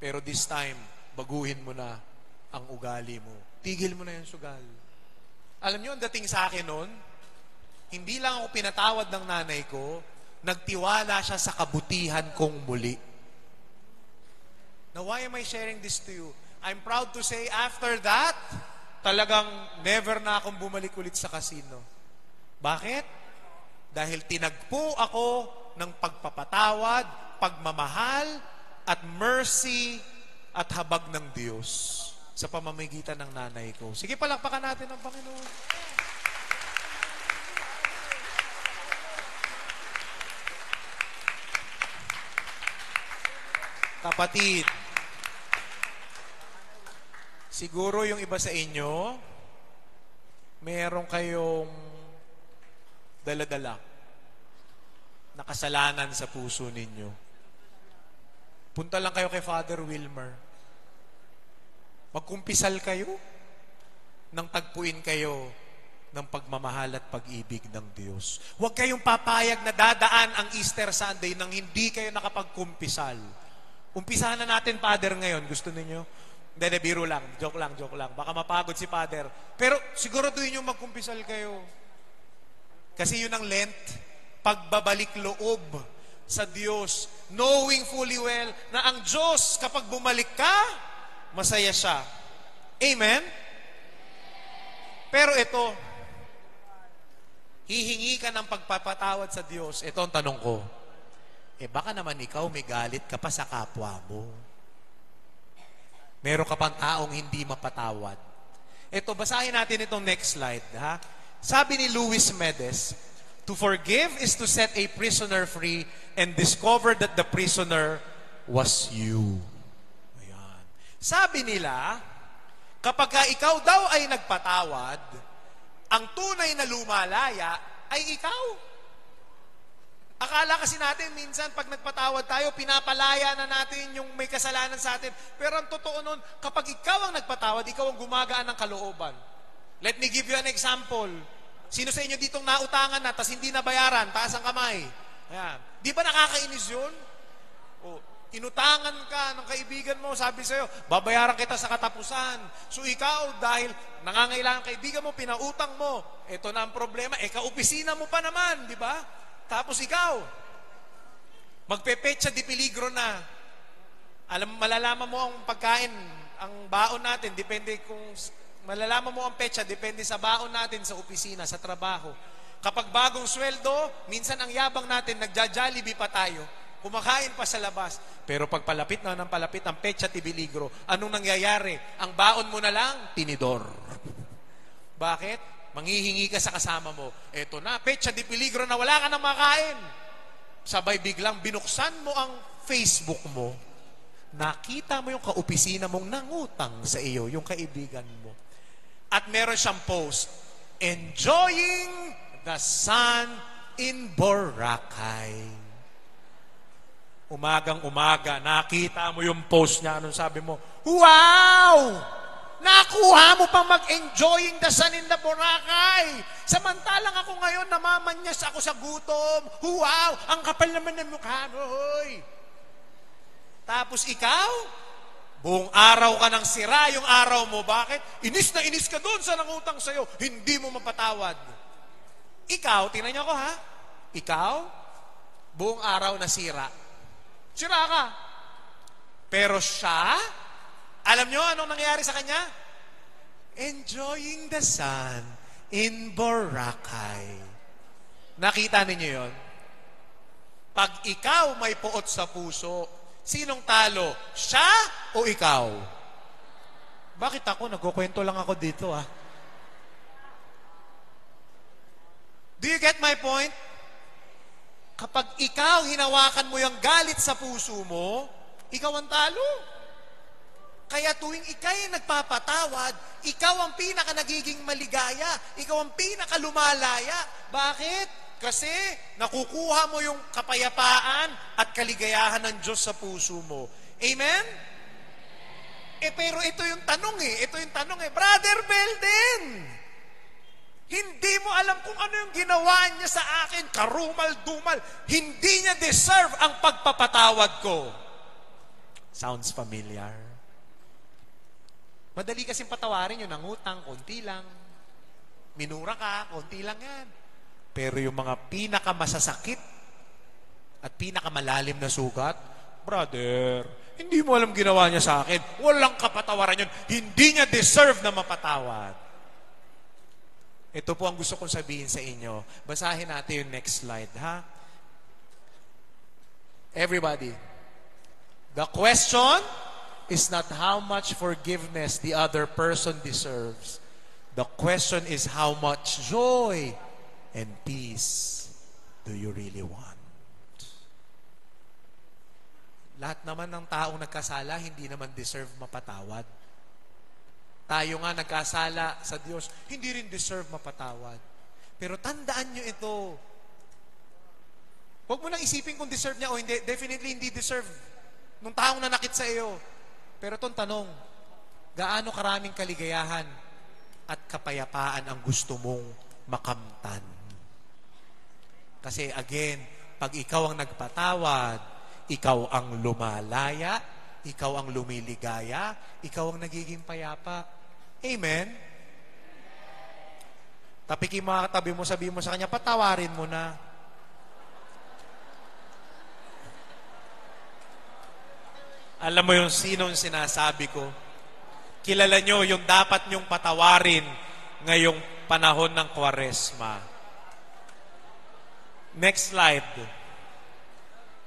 pero this time, baguhin mo na ang ugali mo. Tigil mo na yung sugal. Alam niyo, ang dating sa akin noon, hindi lang ako pinatawad ng nanay ko, nagtiwala siya sa kabutihan kong muli. Now, why am I sharing this to you? I'm proud to say, after that, talagang never na akong bumalik ulit sa casino. Bakit? Dahil tinagpo ako ng pagpapatawad, pagmamahal, at mercy, at habag ng Diyos sa pamamagitan ng nanay ko. Sige, palakpakan natin ang Panginoon. Kapatid, siguro yung iba sa inyo, meron kayong dala-dala na kasalanan sa puso ninyo. Punta lang kayo kay Father Wilmer. Magkumpisal kayo nang tagpuin kayo ng pagmamahal at pag-ibig ng Diyos. Huwag kayong papayag na dadaan ang Easter Sunday nang hindi kayo nakapagkumpisal. Umpisahan na natin, Father, ngayon. Gusto ninyo? Hindi, biro lang. Joke lang. Baka mapagod si Father. Pero siguraduhin nyo magkumpisal kayo. Kasi yun ang Lent, pagbabalik loob sa Diyos, knowing fully well na ang Diyos, kapag bumalik ka, masaya siya. Amen? Pero ito, hihingi ka ng pagpapatawad sa Diyos. Ito ang tanong ko. Baka naman ikaw may galit ka pa sa kapwa mo. Meron ka pang taong hindi mapatawad. Ito, basahin natin itong next slide. Ha? Sabi ni Luis Medes, to forgive is to set a prisoner free and discover that the prisoner was you. Ayan. Sabi nila, kapag ikaw daw ay nagpatawad, ang tunay na lumalaya ay ikaw. Akala kasi natin minsan pag nagpatawad tayo, pinapalaya na natin yung may kasalanan sa atin. Pero ang totoo nun, kapag ikaw ang nagpatawad, ikaw ang gumagaan ng kalooban. Let me give you an example. Sino sa inyo ditong nautangan na, tas hindi nabayaran, taas ang kamay. Ayan. Di ba nakakainis yun? O, inutangan ka ng kaibigan mo, sabi sa'yo, babayaran kita sa katapusan. So ikaw, dahil nangangailangan kaibigan mo, pinautang mo, ito na ang problema, kaopisina mo pa naman, di ba? Tapos ikaw, magpepetsa di peligro na. Malalaman mo ang pagkain, ang baon natin, depende kung Malalaman mo ang petsa, depende sa baon natin sa opisina, sa trabaho. Kapag bagong sweldo, minsan ang yabang natin, nagja-Jollibee pa tayo. Kumakain pa sa labas. Pero pag palapit na ng palapit ang petsa tibiligro, anong nangyayari? Ang baon mo na lang, tinidor. Bakit? Manghihingi ka sa kasama mo. Eto na, petsa di peligro na wala ka nang makain. Sabay biglang binuksan mo ang Facebook mo. Nakita mo yung kaopisina mong nangutang sa iyo, yung kaibigan mo. At meron siyang post, enjoying the sun in Boracay. Umagang-umaga, nakita mo yung post niya. Anong sabi mo? Wow! Nakuha mo pang mag-enjoying the sun in the Boracay. Samantalang ako ngayon, namamanyas ako sa gutom. Wow! Ang kapal naman ng mukha mo, hoy. Tapos ikaw, buong araw ka nang sira yung araw mo. Bakit? Inis na inis ka doon sa nangutang sa'yo. Hindi mo mapatawad. Ikaw, tingnan niyo ako ha. Ikaw, buong araw na sira. Sira ka. Pero siya, alam niyo anong nangyayari sa kanya? Enjoying the sun in Boracay. Nakita ninyo yon? Pag ikaw may puot sa puso, sinong talo? Siya o ikaw? Bakit ako? Nagkukwento lang ako dito ah. Do you get my point? Kapag ikaw hinawakan mo yung galit sa puso mo, ikaw ang talo. Kaya tuwing ikay nagpapatawad, ikaw ang pinaka nagiging maligaya. Ikaw ang pinaka lumalaya. Bakit? Kasi nakukuha mo yung kapayapaan at kaligayahan ng Diyos sa puso mo. Amen? Pero ito yung tanong Brother Belden, hindi mo alam kung ano yung ginawa niya sa akin, karumal-dumal. Hindi niya deserve ang pagpapatawad ko. Sounds familiar? Madali kasing patawarin yung nangutang, konti lang. Minura ka, konti lang yan. Pero yung mga pinakamasasakit at pinakamalalim na sugat, brother, hindi mo alam ginawa niya sa akin. Walang kapatawaran yun. Hindi niya deserve na mapatawad. Ito po ang gusto kong sabihin sa inyo. Basahin natin yung next slide, ha? Everybody. The question is not how much forgiveness the other person deserves. The question is how much joy and peace do you really want? Lahat naman ng taong nagkasala, hindi naman deserve mapatawad. Tayo nga nagkasala sa Diyos, hindi rin deserve mapatawad. Pero tandaan nyo ito. Huwag mo nang isipin kung deserve niya o hindi. Definitely hindi deserve nung taong nanakit sa iyo. Pero itong tanong, gaano karaming kaligayahan at kapayapaan ang gusto mong makamtan? Kasi again, pag ikaw ang nagpatawad, ikaw ang lumalaya, ikaw ang lumiligaya, ikaw ang nagiging payapa. Amen? Tapikin mga katabi mo, sabihin mo sa kanya, patawarin mo na. Alam mo yung sinong sinasabi ko? Kilala nyo yung dapat nyong patawarin ngayong panahon ng Kwaresma. Next slide.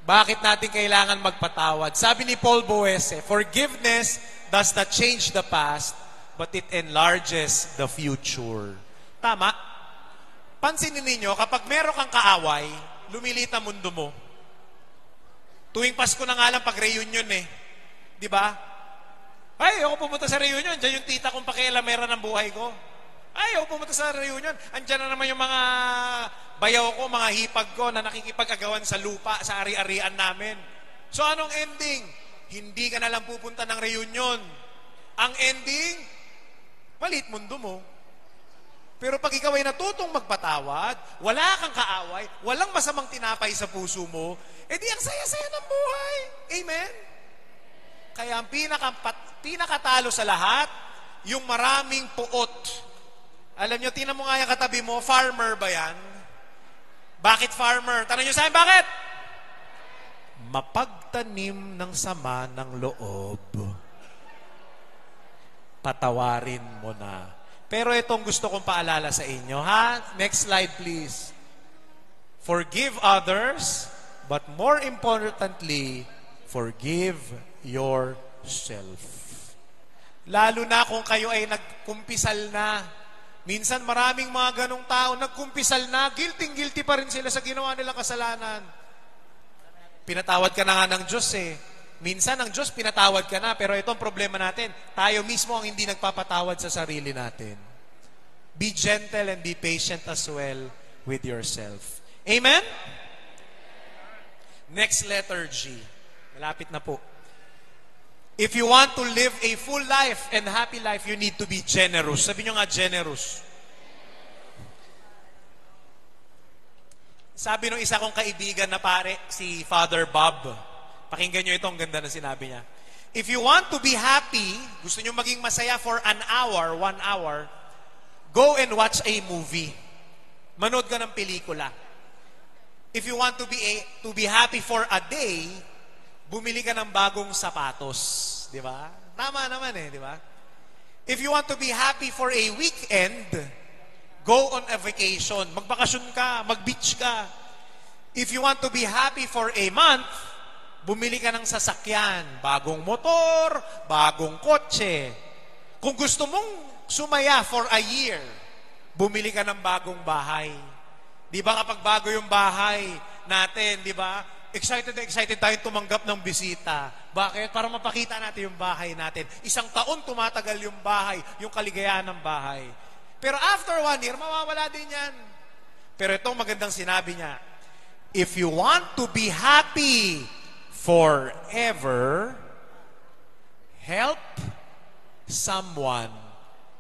Bakit natin kailangan magpatawad? Sabi ni Paul Boese, forgiveness does not change the past, but it enlarges the future. Tama? Pansinin ninyo, kapag meron kang kaaway, lumilit ang mundo mo. Tuwing Pasko na nga lang pag reunion eh. Di ba? Ay, ako pumunta sa reunion. Diyan yung tita kong pakialamera ng buhay ko. Ay, ako pumunta sa reunion. Andiyan na naman yung mga bayaw ko, mga hipag ko na nakikipag-agawan sa lupa, sa ari-arian namin. So anong ending? Hindi ka na lang pupunta ng reunion. Ang ending, malit mundo mo. Pero pag ikaw ay natutong magpatawad, wala kang kaaway, walang masamang tinapay sa puso mo, edi ang saya-saya ng buhay. Amen? Kaya ang pinakatalo sa lahat, yung maraming puot. Alam nyo, tinan mo nga yung katabi mo, farmer ba yan? Bakit farmer? Tanong nyo sa akin, bakit? Mapagtanim ng sama ng loob. patawarin mo na. Pero itong gusto kong paalala sa inyo, ha? Next slide, please. Forgive others, but more importantly, forgive yourself. Lalo na kung kayo ay nagkumpisal na. Minsan maraming mga ganong tao, nagkumpisal na, guilty pa rin sila sa ginawa nilang kasalanan. Pinatawad ka na nga ng Diyos eh. Minsan ang Diyos pinatawad ka na, pero ito ang problema natin. Tayo mismo ang hindi nagpapatawad sa sarili natin. Be gentle and be patient as well with yourself. Amen? Next letter, G. Malapit na po. If you want to live a full life and happy life, you need to be generous. Sabi nyo nga, generous. Sabi nung isa kong kaibigan na pare, si Father Bob, pakinggan nyo ito, ang ganda na sinabi niya. If you want to be happy, gusto nyo maging masaya for an hour, 1 hour, go and watch a movie. Manood ka ng pelikula. If you want to be happy for a day, bumili ka ng bagong sapatos. Di ba? Tama naman eh, di ba? If you want to be happy for a weekend, go on a vacation. Magbakasyon ka, mag-beach ka. If you want to be happy for a month, bumili ka ng sasakyan, bagong motor, bagong kotse. Kung gusto mong sumaya for a year, bumili ka ng bagong bahay. Di ba kapag bago yung bahay natin, di ba? Excited tayong tumanggap ng bisita. Bakit? Para mapakita natin yung bahay natin. 1 taon tumatagal yung bahay, yung kaligayahan ng bahay. Pero after 1 year, mawawala din yan. Pero itong magandang sinabi niya, if you want to be happy forever, help someone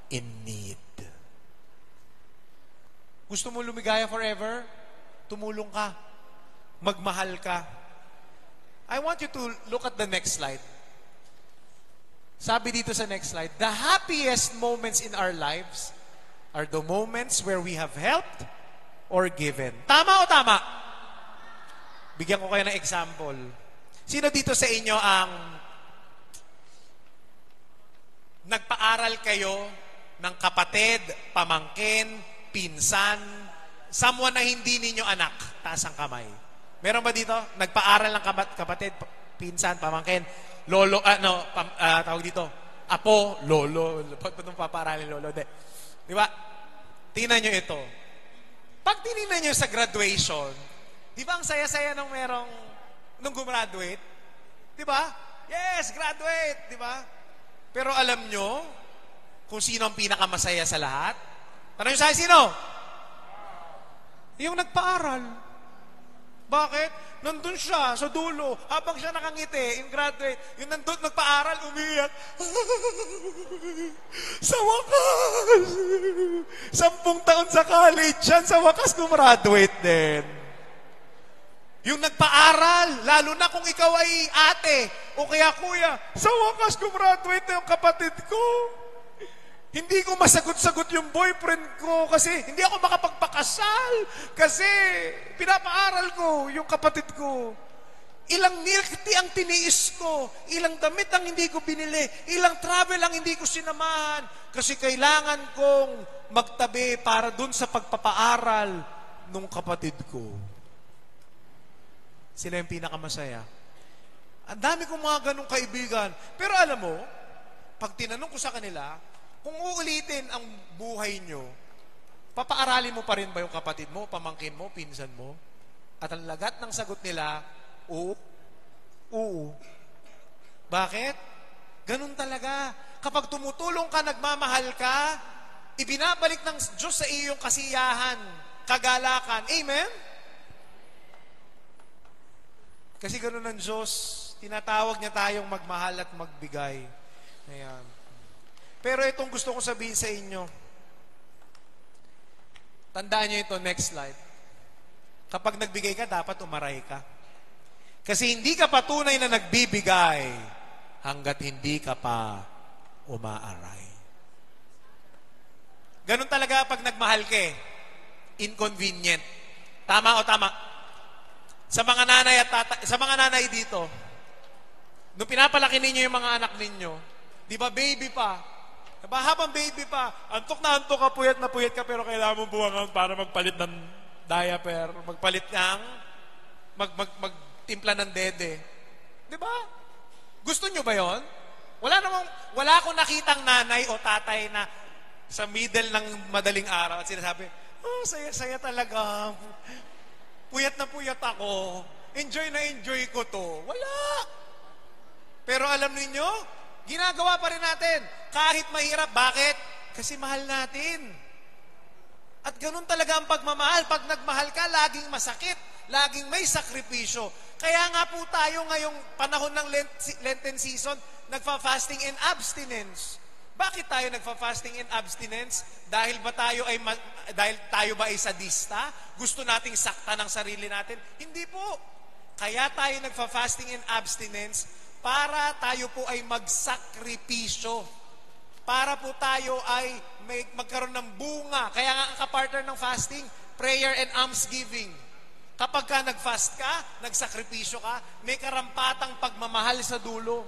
in need. Gusto mo lumigaya forever? Tumulong ka. Magmahal ka. I want you to look at the next slide. Sabi dito sa next slide, the happiest moments in our lives are the moments where we have helped or given. Tama o tama? Bigyan ko kayo ng example. Sino dito sa inyo ang nagpaaral kayo ng kapatid, pamangkin, pinsan, someone na hindi ninyo anak? Taas ang kamay. Meron ba dito? Nagpaaral ng kapatid, pinsan, pamangkin, lolo, tawag dito, apo, lolo. Ba't itong papaaralin lolo? Di ba? Tingnan nyo ito. Pag tinignan nyo sa graduation, di ba ang saya-saya nung nung gumraduate? Di ba? Yes, graduate! Di ba? Pero alam nyo kung sino ang pinakamasaya sa lahat? Tanong nyo sa akin, sino? Yung nagpaaral. Bakit? Nandun siya sa dulo, habang siya nakangiti, in graduate, yung nandun nagpaaral, umiyak. Sa wakas! 10 taon sa college yan, sa wakas gumraduate din. Yung nagpaaral, lalo na kung ikaw ay ate, o kaya kuya, sa wakas gumraduate na yung kapatid ko. Hindi ko masagot-sagot yung boyfriend ko kasi hindi ako makapagpakasal kasi pinapaaral ko yung kapatid ko. Ilang milk tea ang tiniis ko, ilang damit ang hindi ko binili, ilang travel ang hindi ko sinamahan kasi kailangan kong magtabi para dun sa pagpapaaral nung kapatid ko. Sila yung pinakamasaya. Ang dami kong mga ganong kaibigan. Pero alam mo, pag tinanong ko sa kanila, kung uulitin ang buhay nyo, papaaralin mo pa rin ba yung kapatid mo, pamangkin mo, pinsan mo? At ang lagat ng sagot nila, oo. Oo. Bakit? Ganun talaga. Kapag tumutulong ka, nagmamahal ka, ibinabalik ng Diyos sa iyong kasiyahan, kagalakan. Amen? Kasi ganun ng Diyos, tinatawag niya tayong magmahal at magbigay. Ayan. Pero itong gusto kong sabihin sa inyo, tandaan niyo ito, next slide. Kapag nagbigay ka, dapat umaray ka. Kasi hindi ka patunay na nagbibigay hanggat hindi ka pa umaaray. Ganun talaga pag nagmahal ka eh. Inconvenient. Tama o tama? Sa mga nanay at sa mga nanay dito, nung pinapalaki ninyo yung mga anak ninyo, di ba baby pa, Diba, habang baby pa, antok ka, puyat na puyat ka, pero kailangan mong buwangan para magpalit ng diaper, magpalit ng, magtimpla ng dede. Diba? Gusto nyo ba yon? Wala akong nakitang nanay o tatay na sa middle ng madaling araw at sinasabi, oh, saya-saya talaga. Puyat na puyat ako. Enjoy na enjoy ko to. Wala. Pero alam niyo, ginagawa pa rin natin. Kahit mahirap. Bakit? Kasi mahal natin. At ganun talaga ang pagmamahal. Pag nagmahal ka, laging masakit. Laging may sakripisyo. Kaya nga po tayo ngayong panahon ng Lenten season, nagfa-fasting and abstinence. Bakit tayo nagfa-fasting and abstinence? Dahil tayo ba ay sadista? Gusto nating sakta ng sarili natin? Hindi po. Kaya tayo nagfa-fasting and abstinence para tayo po ay magsakripisyo. Para po tayo ay magkaroon ng bunga. Kaya nga ang kapartner ng fasting, prayer and almsgiving. Kapag ka nag-fast ka, nagsakripisyo ka, may karampatang pagmamahal sa dulo.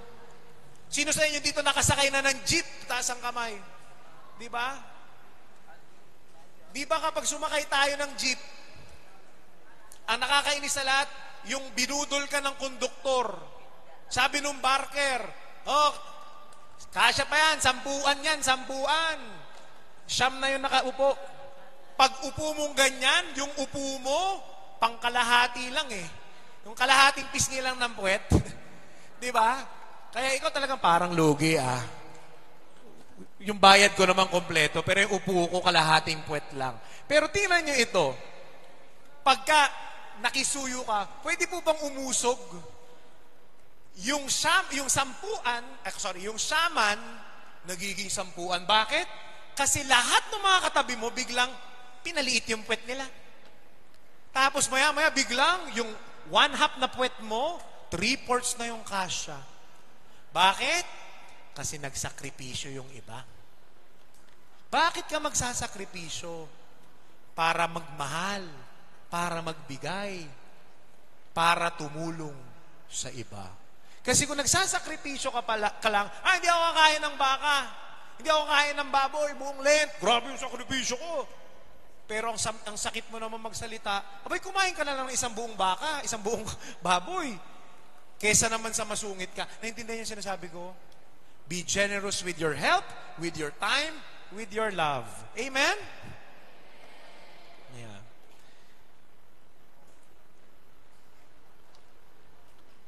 Sino sa inyo dito nakasakay na ng jeep? Taas ang kamay. Di ba? Di ba kapag sumakay tayo ng jeep, ang nakakainis sa lahat, yung binudol ka ng konduktor. Sabi nung barker, oh, kasya pa yan, 10 yan, 10. Siyam na yung nakaupo. Pag upo mong ganyan, yung upo mo, pangkalahati lang eh. Yung kalahating pisngi lang ng puwet. Di ba? Kaya ikaw talagang parang lugi Yung bayad ko naman kompleto, pero yung upo ko kalahating puwet lang. Pero tingnan nyo ito. Pagka nakisuyo ka, pwede po bang umusog? Yung shaman, nagiging 10. Bakit? Kasi lahat ng mga katabi mo, biglang pinaliit yung puwet nila. Tapos maya-maya, biglang yung 1/2 na puwet mo, 3/4 na yung kasya. Bakit? Kasi nagsakripisyo yung iba. Bakit ka magsasakripisyo? Para magmahal, para magbigay, para tumulong sa iba. Kasi kung nagsasakripisyo ka lang, hindi ako kakain ng baka, hindi ako kakain ng baboy, buong Lent, grabe yung sakripisyo ko. Pero ang sakit mo naman magsalita, abay kumain ka na lang ng isang buong baka, isang buong baboy. Kesa naman sa masungit ka. Naintindihan niyo sinasabi ko? Be generous with your help, with your time, with your love. Amen? Yeah.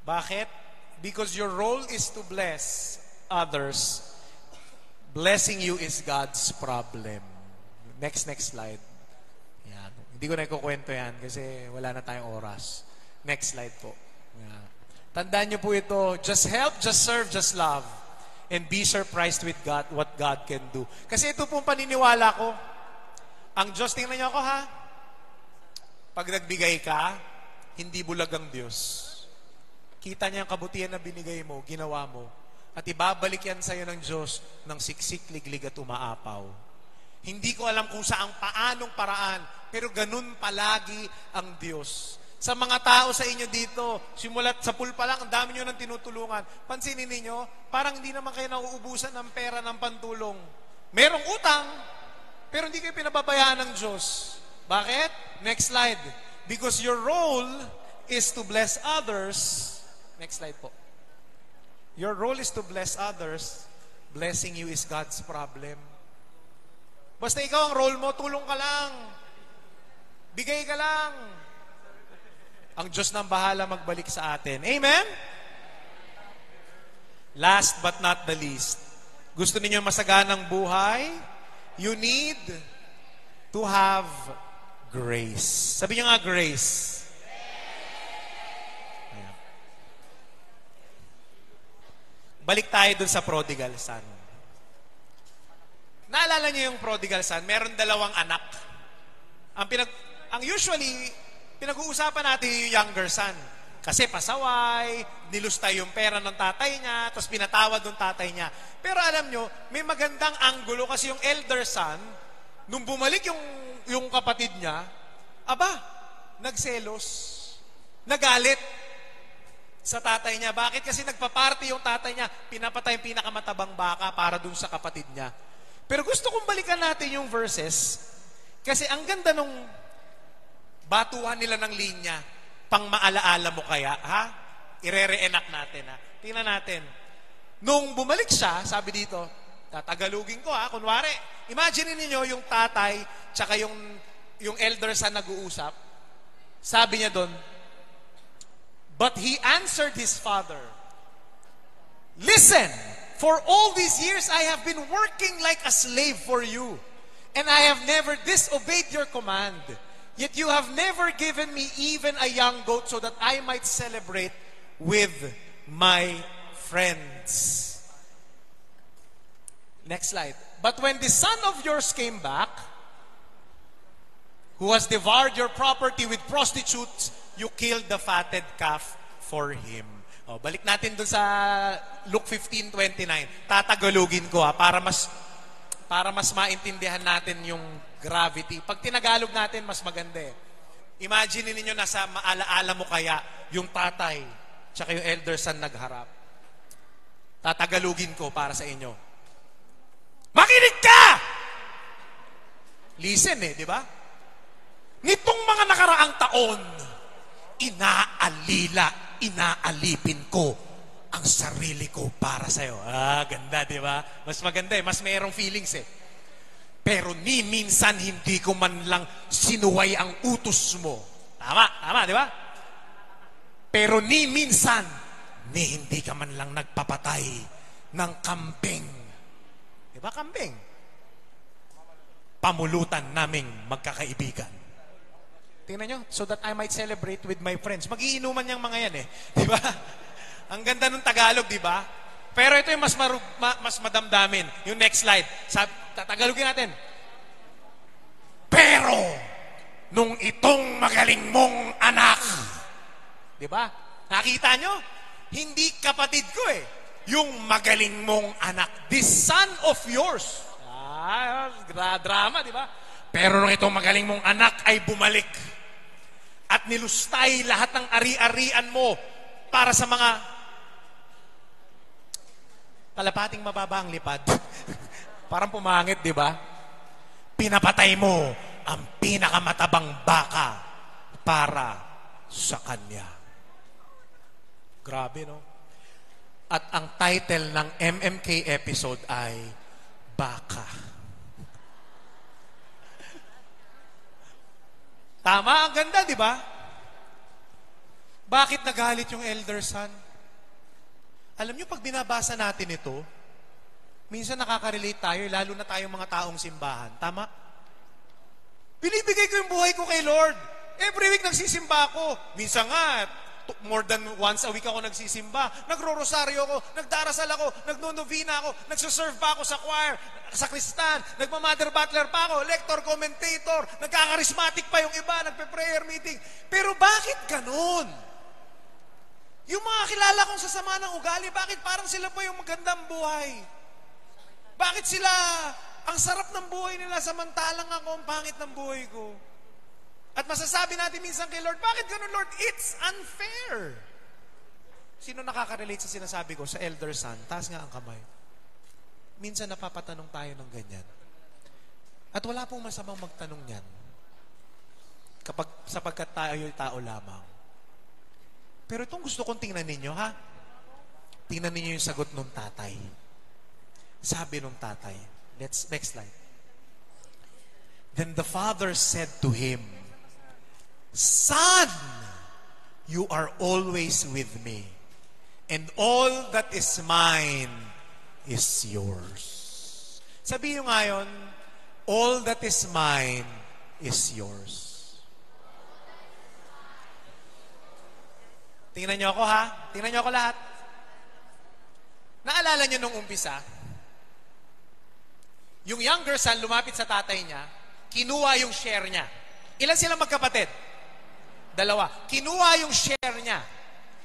Bakit? Because your role is to bless others. Blessing you is God's problem. Next slide. Yan. Hindi ko na ikukwento yan kasi wala na tayong oras. Next slide po. Yan. Tandaan niyo po ito, just help, just serve, just love. And be surprised with God, what God can do. Kasi ito pong paniniwala ko. Ang Diyos, tingnan niyo ako ha. Pag nagbigay ka, hindi bulag ang Diyos. Kita niya ang kabutihan na binigay mo, ginawa mo. At ibabalik yan sa'yo ng Diyos ng siksik, liglig at umaapaw. Hindi ko alam kung paanong paraan, pero ganun palagi ang Diyos. Sa mga tao sa inyo dito, simulat sa pool pa lang, ang dami nyo nang tinutulungan. Pansinin ninyo, parang hindi naman kayo nauubusan ng pera ng pantulong. Merong utang, pero hindi kayo pinababayaan ng Diyos. Bakit? Next slide. Because your role is to bless others. Next slide po. Your role is to bless others. Blessing you is God's problem. Basta ikaw ang role mo, tulong ka lang. Bigay ka lang. Ang Diyos nang bahala magbalik sa atin. Amen? Last but not the least, gusto ninyo masaganang buhay? You need to have grace. Sabi niyo nga, grace. Ayan. Balik tayo dun sa prodigal son. Naalala niyo yung prodigal son? Meron 2 anak. Ang usually, pinag-uusapan natin yung younger son. Kasi pasaway, nilustay yung pera ng tatay niya, tapos pinatawad ng tatay niya. Pero alam nyo, may magandang anggulo kasi yung elder son, nung bumalik yung kapatid niya, nagselos, nagalit. sa tatay niya. Bakit? Kasi nagpa-party yung tatay niya. Pinapatay yung pinakamatabang baka para dun sa kapatid niya. Pero gusto kong balikan natin yung verses kasi ang ganda nung batuhan nila ng linya. Pang maalaala mo kaya, ha? Ire-reenact natin, ha? Tingnan natin. Nung bumalik siya, sabi dito, tatagalugin ko, ha? Kunwari, imagine niyo yung tatay tsaka yung elder son nag-uusap. Sabi niya doon, but he answered his father, listen, for all these years I have been working like a slave for you, and I have never disobeyed your command. Yet you have never given me even a young goat so that I might celebrate with my friends. Next slide. But when the son of yours came back, who has devoured your property with prostitutes, you killed the fatted calf for him. O, balik natin dun sa Luke 15:29. Tatagalugin ko para mas maintindihan natin yung gravity. Pag tinagalog natin, mas maganda eh. Imagine ninyo nasa maalaala mo kaya yung tatay tsaka yung elder son nagharap. Tatagalugin ko para sa inyo. Makinig ka! Listen eh, di ba? Nitong mga nakaraang taon, inaalipin ko ang sarili ko para sa'yo. Ganda, di ba? Mas maganda eh. Mas mayroong feelings eh. Pero ni minsan hindi ko man lang sinuway ang utos mo. Tama, di ba? Pero ni minsan, hindi ka man lang nagpapatay ng kambing. Di ba kambing? Pamulutan naming magkakaibigan. Tingnan nyo, so that I might celebrate with my friends. Magiinuman yung mga yan eh. Di ba? Ang ganda ng Tagalog, di ba? Pero ito yung mas madamdamin. Yung next slide. Tagalogin natin. Pero, nung itong magaling mong anak, di ba? Nakita nyo? Hindi kapatid ko eh. Yung magaling mong anak. This son of yours. Drama, di ba? Pero nung itong magaling mong anak ay bumalik at nilustay lahat ng ari-arian mo para sa mga kalapating mababa ang lipad. Parang pumangit, di ba? Pinapatay mo ang pinakamatabang baka para sa kanya. Grabe, no? At ang title ng MMK episode ay Baka. Tama, ang ganda, di ba? Bakit nagalit yung elder son? Alam nyo, pag binabasa natin ito, minsan nakaka-relate tayo, lalo na tayong mga taong simbahan. Tama? Binibigay ko yung buhay ko kay Lord. Every week nagsisimba ako. Minsan nga, more than once a week ako nagsisimba. Nagro-rosaryo ako, nagdarasal ako, nagno-novena ako, nagsuserve pa ako sa choir, sa kristan, nagma-mother butler pa ako, lector, commentator, nagkakarismatic pa yung iba, nagpe-prayer meeting. Pero bakit ganun? Yung mga kilala kong sasama ng ugali, bakit parang sila pa yung magandang buhay? Bakit sila, ang sarap ng buhay nila, samantalang ako ang pangit ng buhay ko? At masasabi natin minsan kay Lord, bakit ganun, Lord? It's unfair. Sino nakaka-relate sa sinasabi ko? Sa elder son, taas nga ang kamay. Minsan napapatanong tayo ng ganyan. At wala pong masamang magtanong yan. Sapagkat tayo'y tao lamang. Pero itong gusto kong tingnan ninyo, ha? Tingnan ninyo yung sagot ng tatay. Sabi ng tatay. Next slide. Then the father said to him, Son, you are always with me, and all that is mine is yours. Sabihin nyo ngayon, all that is mine is yours. Tingnan nyo ako, ha? Tingnan nyo ako lahat. Naalala nyo nung umpisa, yung younger son lumapit sa tatay niya, kinuha yung share niya. Ilan silang magkapatid? 2. Kinuha yung share niya.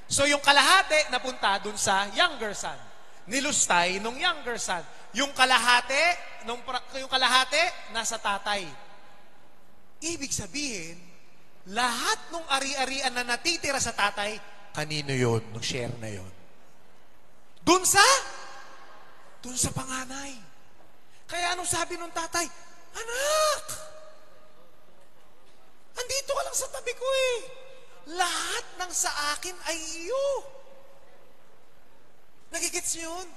So yung kalahati napunta dun sa younger son. Nilustay nung younger son. Yung kalahati nasa tatay. Ibig sabihin, lahat ng ari-arian na natitira sa tatay, Kanino yun, nung share na yun? Dun sa panganay. Kaya anong sabi nung tatay? Anak! Andito ka lang sa tabi ko eh. Lahat ng sa akin ay iyo. Nagigits yun?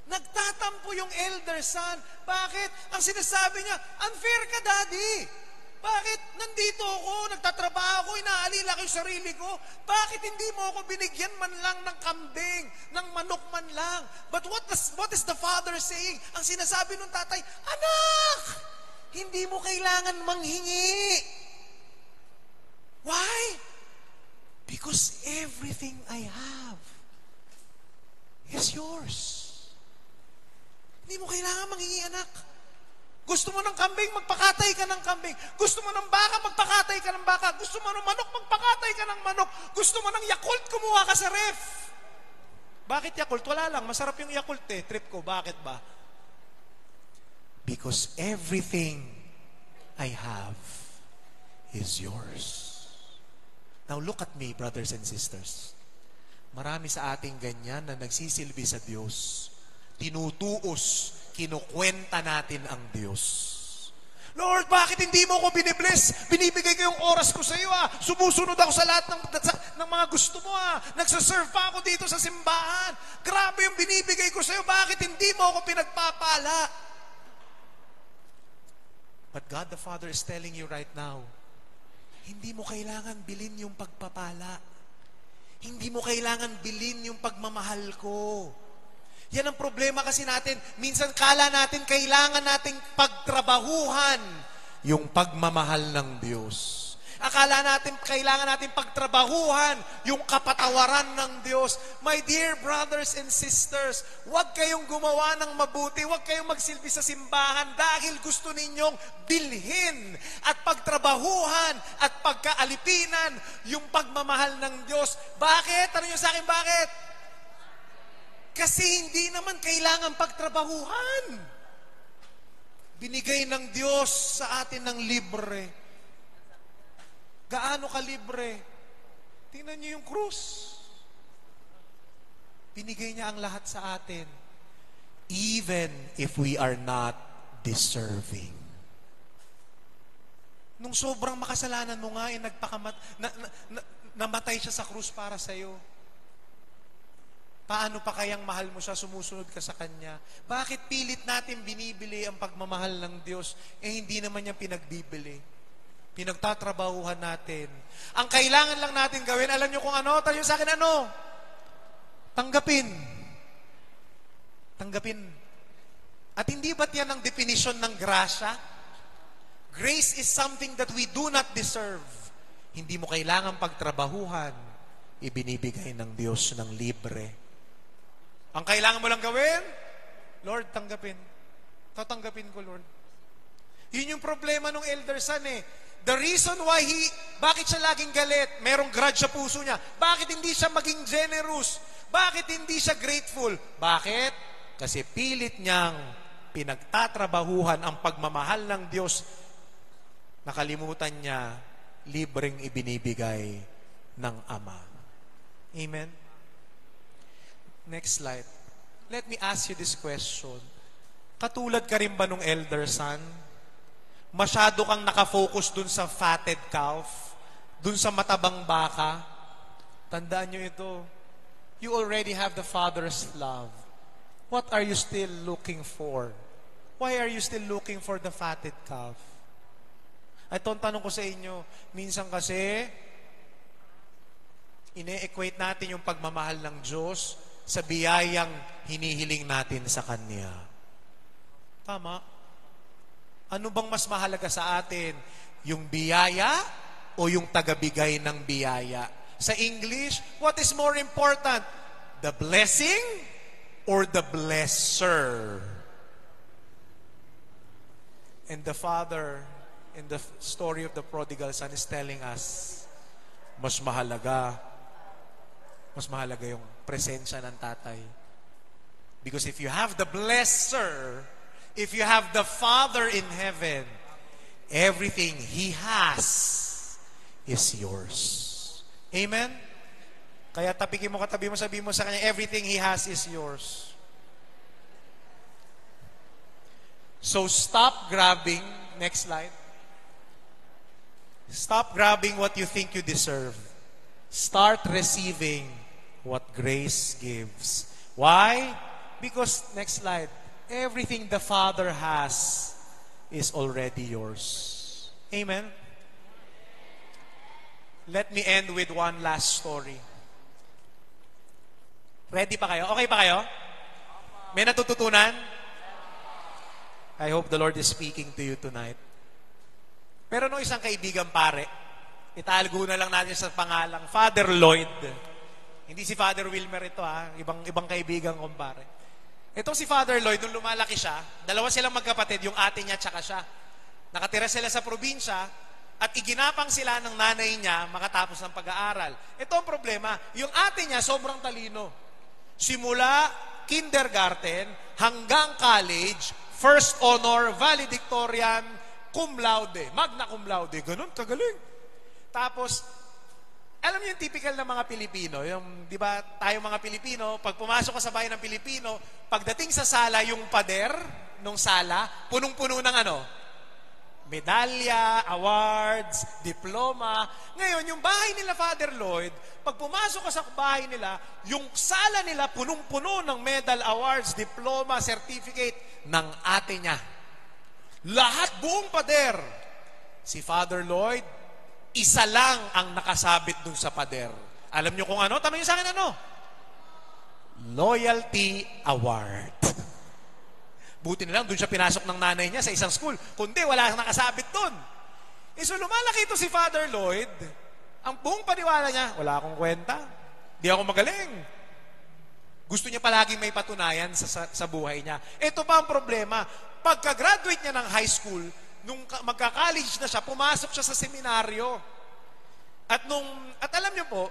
Nagtatampo yung elder son. Bakit? Ang sinasabi niya, unfair ka, daddy. Bakit? Nandito ako, nagtatrabaho ako, inaalila ko yung sarili ko. Bakit hindi mo ako binigyan man lang ng kambing, ng manok man lang? But what is the father saying? Ang sinasabi ng tatay, anak! Hindi mo kailangan manghingi. Why? Because everything I have is yours. Hindi mo kailangan manghingi, anak. Gusto mo ng kambing, magpakatay ka ng kambing. Gusto mo ng baka, magpakatay ka ng baka. Gusto mo ng manok, magpakatay ka ng manok. Gusto mo ng Yakult, kumuha ka sa ref. Bakit Yakult? Wala lang. Masarap yung Yakult eh. Trip ko. Bakit ba? Because everything I have is yours. Now look at me, brothers and sisters. Marami sa ating ganyan na nagsisilbi sa Diyos. Tinutuos, kinukwenta natin ang Diyos. Lord, bakit hindi mo ako binibless? Binibigay ko yung oras ko sa iyo Sumusunod ako sa lahat ng mga gusto mo Nagsaserve pa ako dito sa simbahan. Grabe yung binibigay ko sa iyo. Bakit hindi mo ako pinagpapala? But God the Father is telling you right now, hindi mo kailangan bilhin yung pagpapala. Hindi mo kailangan bilhin yung pagmamahal ko. Yan ang problema kasi natin. Minsan kala natin kailangan nating pagtrabahuhan yung pagmamahal ng Diyos. Akala natin kailangan nating pagtrabahuhan yung kapatawaran ng Diyos. My dear brothers and sisters, huwag kayong gumawa ng mabuti, huwag kayong magsilbi sa simbahan dahil gusto ninyong bilhin at pagtrabahuhan at pagkaalipinan yung pagmamahal ng Diyos. Bakit? Tanong niyo sa akin, bakit? Kasi hindi naman kailangan pagtrabahuhan. Binigay ng Diyos sa atin ng libre. Gaano ka libre? Tingnan niyo yung krus. Binigay niya ang lahat sa atin. Even if we are not deserving. Nung sobrang makasalanan mo nga, namatay siya sa krus para sa'yo. Paano pa kayang mahal mo siya, sumusunod ka sa Kanya? Bakit pilit natin binibili ang pagmamahal ng Diyos? Hindi naman niya pinagbibili. Pinagtatrabahuhan natin. Ang kailangan lang natin gawin, alam niyo kung ano? Tanong sa akin ano? Tanggapin. Tanggapin. At hindi ba't yan ang definition ng grasya? Grace is something that we do not deserve. Hindi mo kailangan pagtrabahuhan. Ibinibigay ng Diyos ng libre. Ang kailangan mo lang gawin, Lord, tanggapin. Tatanggapin ko, Lord. Yun yung problema ng elder son eh. The reason why bakit siya laging galit? Merong grudge sa puso niya. Bakit hindi siya maging generous? Bakit hindi siya grateful? Bakit? Kasi pilit niyang pinagtatrabahuhan ang pagmamahal ng Diyos. Nakalimutan niya, libreng ibinibigay ng Ama. Amen? Next slide. Let me ask you this question. Katulad ka rin ba nung elder son? Masyado kang nakafocus dun sa fatted calf, dun sa matabang baka. Tandaan nyo ito. You already have the Father's love. What are you still looking for? Why are you still looking for the fatted calf? Ito ang tanong ko sa inyo. Minsan kasi, ine-equate natin yung pagmamahal ng Diyos sa biyayang hinihiling natin sa Kanya. Tama? Ano bang mas mahalaga sa atin? Yung biyaya o yung tagabigay ng biyaya? Sa English, what is more important? The blessing or the blesser? And the Father, in the story of the prodigal son, is telling us, mas mahalaga yung presensya ng tatay. Because if you have the blesser, if you have the Father in heaven, everything He has is yours. Amen? Kaya tapikin mo katabi mo, sabi mo sa kanya, everything he has is yours. So stop grabbing, next slide. Stop grabbing what you think you deserve. Start receiving what grace gives. Why? Because, next slide, everything the Father has is already yours. Amen? Let me end with one last story. Ready pa kayo? Okay pa kayo? May natututunan? I hope the Lord is speaking to you tonight. Pero nung isang kaibigan pare, itago na lang natin sa pangalang Father Lloyd. Hindi si Father Wilmer ito ibang kaibigan kong pare. Itong si Father Lloyd, nung lumalaki siya, dalawa silang magkapatid, yung ate niya tsaka siya. Nakatira sila sa probinsya, at iginapang sila ng nanay niya makatapos ng pag-aaral. Ito ang problema, yung ate niya sobrang talino. Simula kindergarten hanggang college, first honor, valedictorian, cum laude, magna cum laude. Ganun, kagaling. Tapos, alam niyo yung typical na mga Pilipino, yung, di ba, tayo mga Pilipino, pag pumasok ka sa bahay ng Pilipino, pagdating sa sala, yung pader nung sala, punong-puno ng medalya, awards, diploma. Ngayon, yung bahay nila, Father Lloyd, pag pumasok ka sa bahay nila, yung sala nila punong-puno ng medal, awards, diploma, certificate ng ate niya. Lahat, buong pader. Si Father Lloyd, isa lang ang nakasabit dun sa pader. Alam niyo kung ano? Tanong niyo sa akin ano? Loyalty Award. Buti na lang, dun siya pinasok ng nanay niya sa isang school. Kundi, wala nakasabit dun. So lumalaki ito si Father Lloyd, ang buong paniwala niya, wala akong kwenta. Di ako magaling. Gusto niya palaging may patunayan sa buhay niya. Ito pa ang problema. Pagka-graduate niya ng high school, nung magka-college na siya, pumasok siya sa seminaryo. At alam niyo po,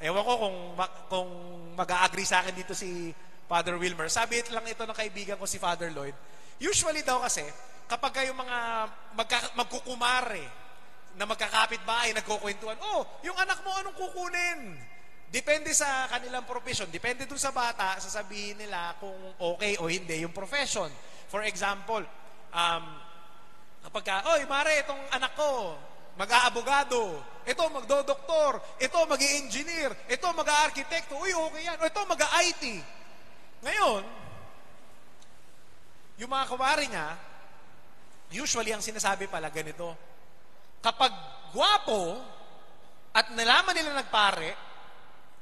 ewan ko kung mag-a-agree sa akin dito si Father Wilmer. Sabi lang ito ng kaibigan ko si Father Lloyd. Usually daw kasi, kapag kayo mga magkukumare na magkakapit bahay, nagkukwentuhan, yung anak mo anong kukunin? Depende sa kanilang profession. Depende dun sa bata, sasabihin nila kung okay o hindi yung profession. For example, kapag mare, itong anak ko, mag-aabogado, ito magdodoktor, ito mag-i-engineer, ito mag-a-arkitekto, okay yan, ito mag-a-IT. Ngayon, yung mga kumari niya, usually ang sinasabi pala ganito, kapag gwapo at nalaman nila nagpare,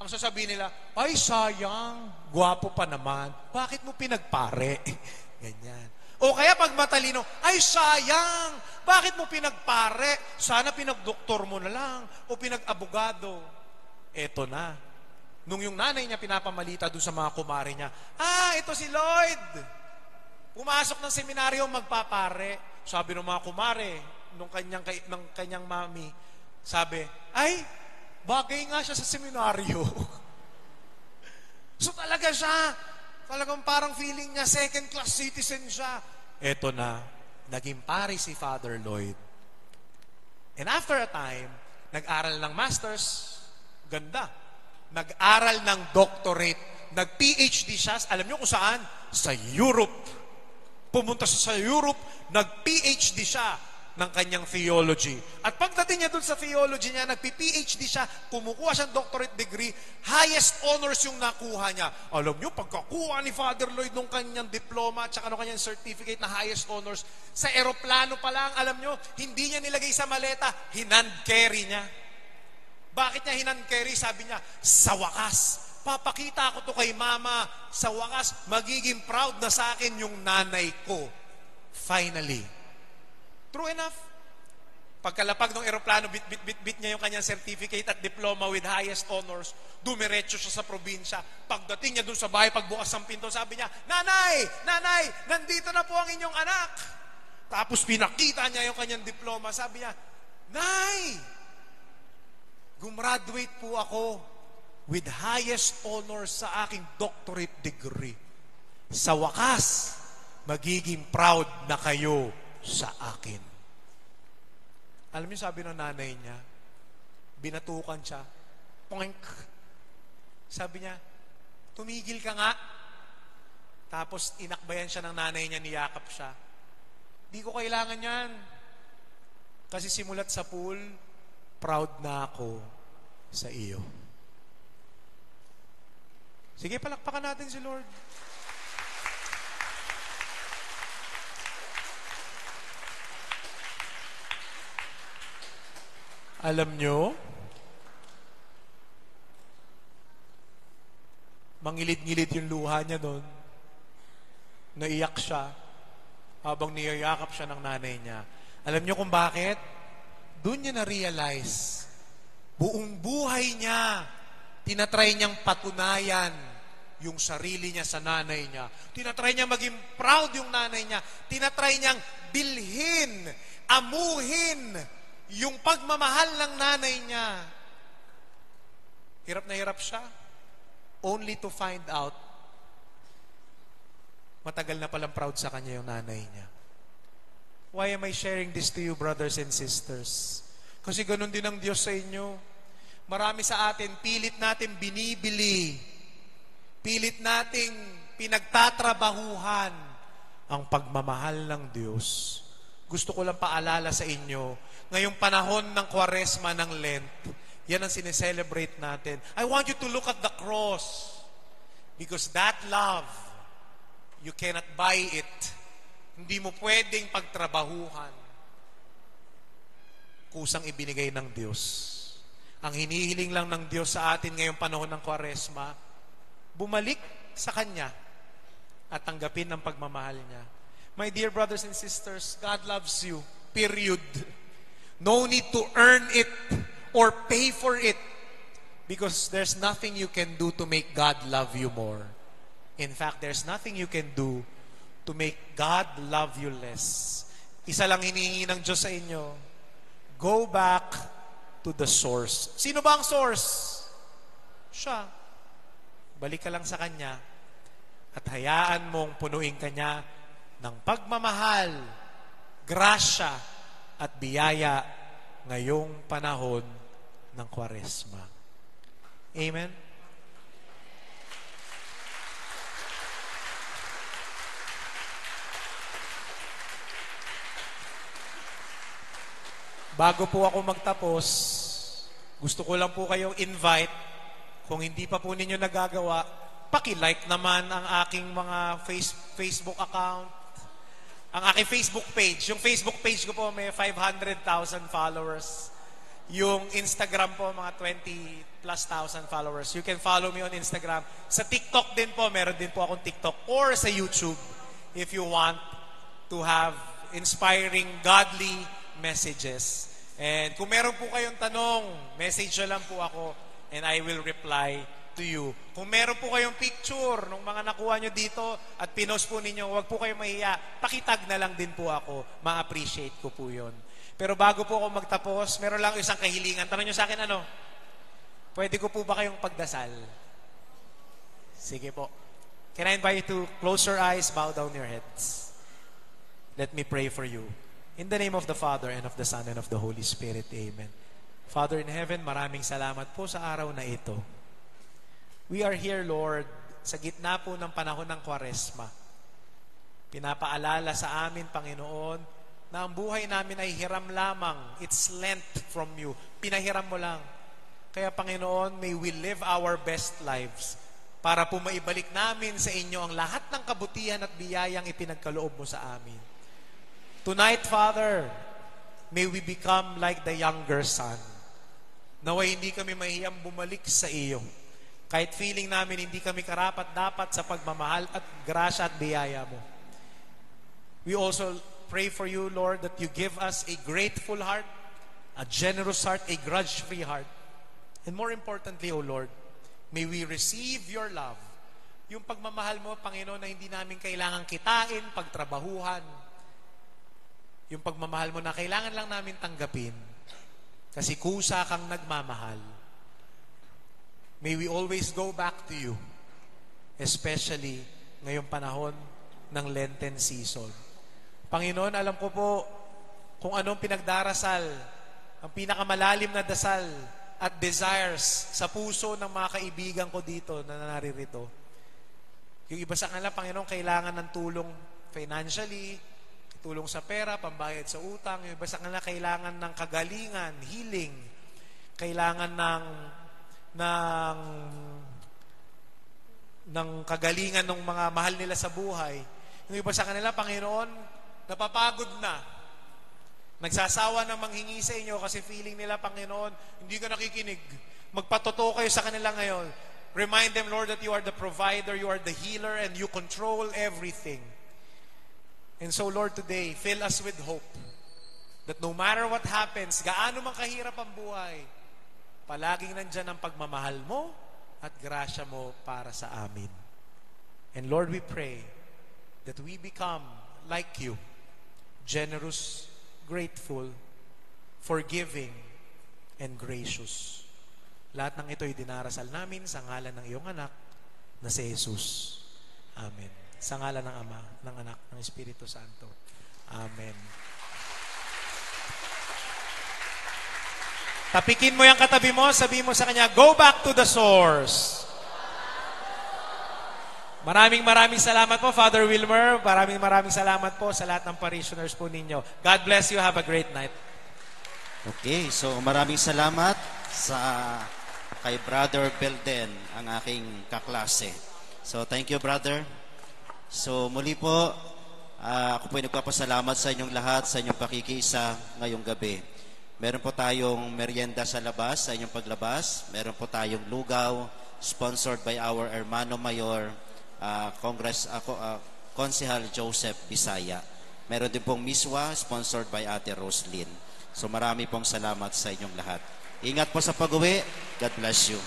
ang sasabihin nila, ay sayang, gwapo pa naman, bakit mo pinagpare? Ganyan. O kaya pag matalino, ay sayang, bakit mo pinagpare? Sana pinagdoktor mo na lang o pinag-abogado. Eto na. Nung yung nanay niya pinapamalita doon sa mga kumare niya, ito si Lloyd. Pumasok ng seminaryo, magpapare. Sabi ng mga kumare, ng kanyang mami, sabi, ay, bagay nga siya sa seminaryo. So talaga siya, talagang parang feeling niya, second class citizen siya. Eto na, naging pare si Father Lloyd. And after a time, nag-aral ng masters, ganda. Nag-aral ng doctorate, nag-PhD siya, alam niyo kung saan? Sa Europe. Pumunta siya sa Europe, nag-PhD siya ng kanyang theology. At pagdating niya dun sa theology niya, nag-PhD siya, kumukuha siyang doctorate degree, highest honors yung nakuha niya. Alam niyo, pagkakuha ni Father Lloyd nung kanyang diploma at saka nung kanyang certificate na highest honors, sa eroplano pa lang, alam niyo, hindi niya nilagay sa maleta, hinand carry niya. Bakit niya hinand carry? Sabi niya, sa wakas, papakita ko to kay mama, sa wakas, magiging proud na sa akin yung nanay ko. Finally. True enough. Pagkalapag ng eroplano, bit niya yung kanyang certificate at diploma with highest honors, dumiretso siya sa probinsya. Pagdating niya dun sa bahay, pagbukas ng pinto, sabi niya, Nanay! Nanay! Nandito na po ang inyong anak! Tapos pinakita niya yung kanyang diploma. Sabi niya, Nay! Gumraduate po ako with highest honors sa aking doctorate degree. Sa wakas, magiging proud na kayo sa akin. Alam niyo, sabi ng nanay niya, binatukan siya. Poink. Sabi niya, tumigil ka nga. Tapos inakbayan siya ng nanay niya, niyakap siya. Di ko kailangan yan. Kasi simulat sa pool, proud na ako sa iyo. Sige, palakpakan natin si Lord. Alam nyo, mangilid-ngilid yung luha niya doon. Naiyak siya habang niyayakap siya ng nanay niya. Alam niyo kung bakit? Doon niya na-realize. Buong buhay niya, tinatry niyang patunayan yung sarili niya sa nanay niya. Tinatry niyang maging proud yung nanay niya. Tinatry niyang bilhin, amuhin yung pagmamahal ng nanay niya. Hirap na hirap siya. Only to find out, matagal na palang proud sa kanya yung nanay niya. Why am I sharing this to you, brothers and sisters? Kasi ganun din ang Diyos sa inyo. Marami sa atin, pilit natin binibili, pilit nating pinagtatrabahuhan ang pagmamahal ng Diyos. Gusto ko lang paalala sa inyo, ngayong panahon ng Kwaresma ng Lent, yan ang sineselebrate natin. I want you to look at the cross. Because that love, you cannot buy it. Hindi mo pwedeng pagtrabahuhan. Kusang ibinigay ng Diyos. Ang hinihiling lang ng Diyos sa atin ngayong panahon ng Kwaresma, bumalik sa Kanya at tanggapin ang pagmamahal niya. My dear brothers and sisters, God loves you. Period. No need to earn it or pay for it, because there's nothing you can do to make God love you more. In fact, there's nothing you can do to make God love you less. Isa lang hinihingi ng Diyos sa inyo, go back to the source. Sino ba ang source? Siya. Balik ka lang sa Kanya at hayaan mong punuin Kanya ng pagmamahal, grasya at biyaya ngayong panahon ng Kwaresma. Amen? Bago po ako magtapos, gusto ko lang po kayong invite, kung hindi pa po ninyo nagagawa, paki-like naman ang aking mga Facebook account, ang aking Facebook page. Yung Facebook page ko po may 500,000 followers. Yung Instagram po, mga 20+ thousand followers. You can follow me on Instagram. Sa TikTok din po, meron din po akong TikTok. Or sa YouTube, if you want to have inspiring, godly messages. And kung meron po kayong tanong, message na lang po ako and I will reply to you. Kung meron po kayong picture ng mga nakuha nyo dito at pinost po ninyo, huwag po kayong mahiya. Pakitag na lang din po ako. Ma-appreciate ko po yun. Pero bago po ako magtapos, meron lang isang kahilingan. Tanong nyo sa akin ano? Pwede ko po ba kayong pagdasal? Sige po. Can I invite you to close your eyes, bow down your heads? Let me pray for you. In the name of the Father, and of the Son, and of the Holy Spirit. Amen. Father in heaven, maraming salamat po sa araw na ito. We are here, Lord, sa gitna po ng panahon ng Kwaresma. Pinapaalala sa amin, Panginoon, na ang buhay namin ay hiram lamang. It's lent from you. Pinahiram mo lang. Kaya Panginoon, may we live our best lives para po maibalik namin sa inyo ang lahat ng kabutihan at biyayang ipinagkaloob mo sa amin. Tonight, Father, may we become like the younger son. Naway hindi kami mahiyang bumalik sa iyo. Kahit feeling namin hindi kami karapat-dapat sa pagmamahal at grasya at biyaya mo. We also pray for you, Lord, that you give us a grateful heart, a generous heart, a grudge-free heart. And more importantly, O Lord, may we receive your love. Yung pagmamahal mo, Panginoon, na hindi namin kailangan kitain, pagtrabahuhan. Yung pagmamahal mo na kailangan lang namin tanggapin. Kasi kusa kang nagmamahal. May we always go back to you. Especially ngayong panahon ng Lenten season. Panginoon, alam ko po kung anong pinagdarasal, ang pinakamalalim na dasal at desires sa puso ng mga kaibigan ko dito na naririto. Yung iba sa kanila, Panginoon, kailangan ng tulong financially, tulong sa pera, pambayad sa utang. Yung iba sa kanila, kailangan ng kagalingan, healing. Kailangan ng kagalingan ng mga mahal nila sa buhay. Yung iba sa kanila, Panginoon, napapagod na. Nagsasawa na manghingi sa inyo kasi feeling nila, Panginoon, hindi ka nakikinig. Magpatotoo kayo sa kanila ngayon. Remind them, Lord, that you are the provider, you are the healer, and you control everything. And so, Lord, today, fill us with hope that no matter what happens, gaano man kahirap ang buhay, palaging nandyan ang pagmamahal mo at grasya mo para sa amin. And Lord, we pray that we become like you, generous, grateful, forgiving, and gracious. Lahat ng ito'y dinarasal namin sa ngalan ng iyong anak na si Jesus. Amen. Sa ngalan ng Ama, ng Anak, ng Espiritu Santo. Amen. Tapikin mo yung katabi mo, sabihin mo sa kanya, go back to the source. Maraming salamat po, Father Wilmer. Maraming salamat po sa lahat ng parishioners po ninyo. God bless you. Have a great night. Okay, so maraming salamat sa kay Brother Belden, ang aking kaklase. So thank you, brother. So muli po, ako po ay nagpapasalamat sa inyong lahat sa inyong pakikiisa ngayong gabi. Meron po tayong merienda sa labas, sa inyong paglabas. Meron po tayong lugaw, sponsored by our Hermano Mayor, Konsehal Joseph Bisaya. Meron din pong miswa, sponsored by Ate Roslyn. So marami pong salamat sa inyong lahat. Ingat po sa pag-uwi. God bless you.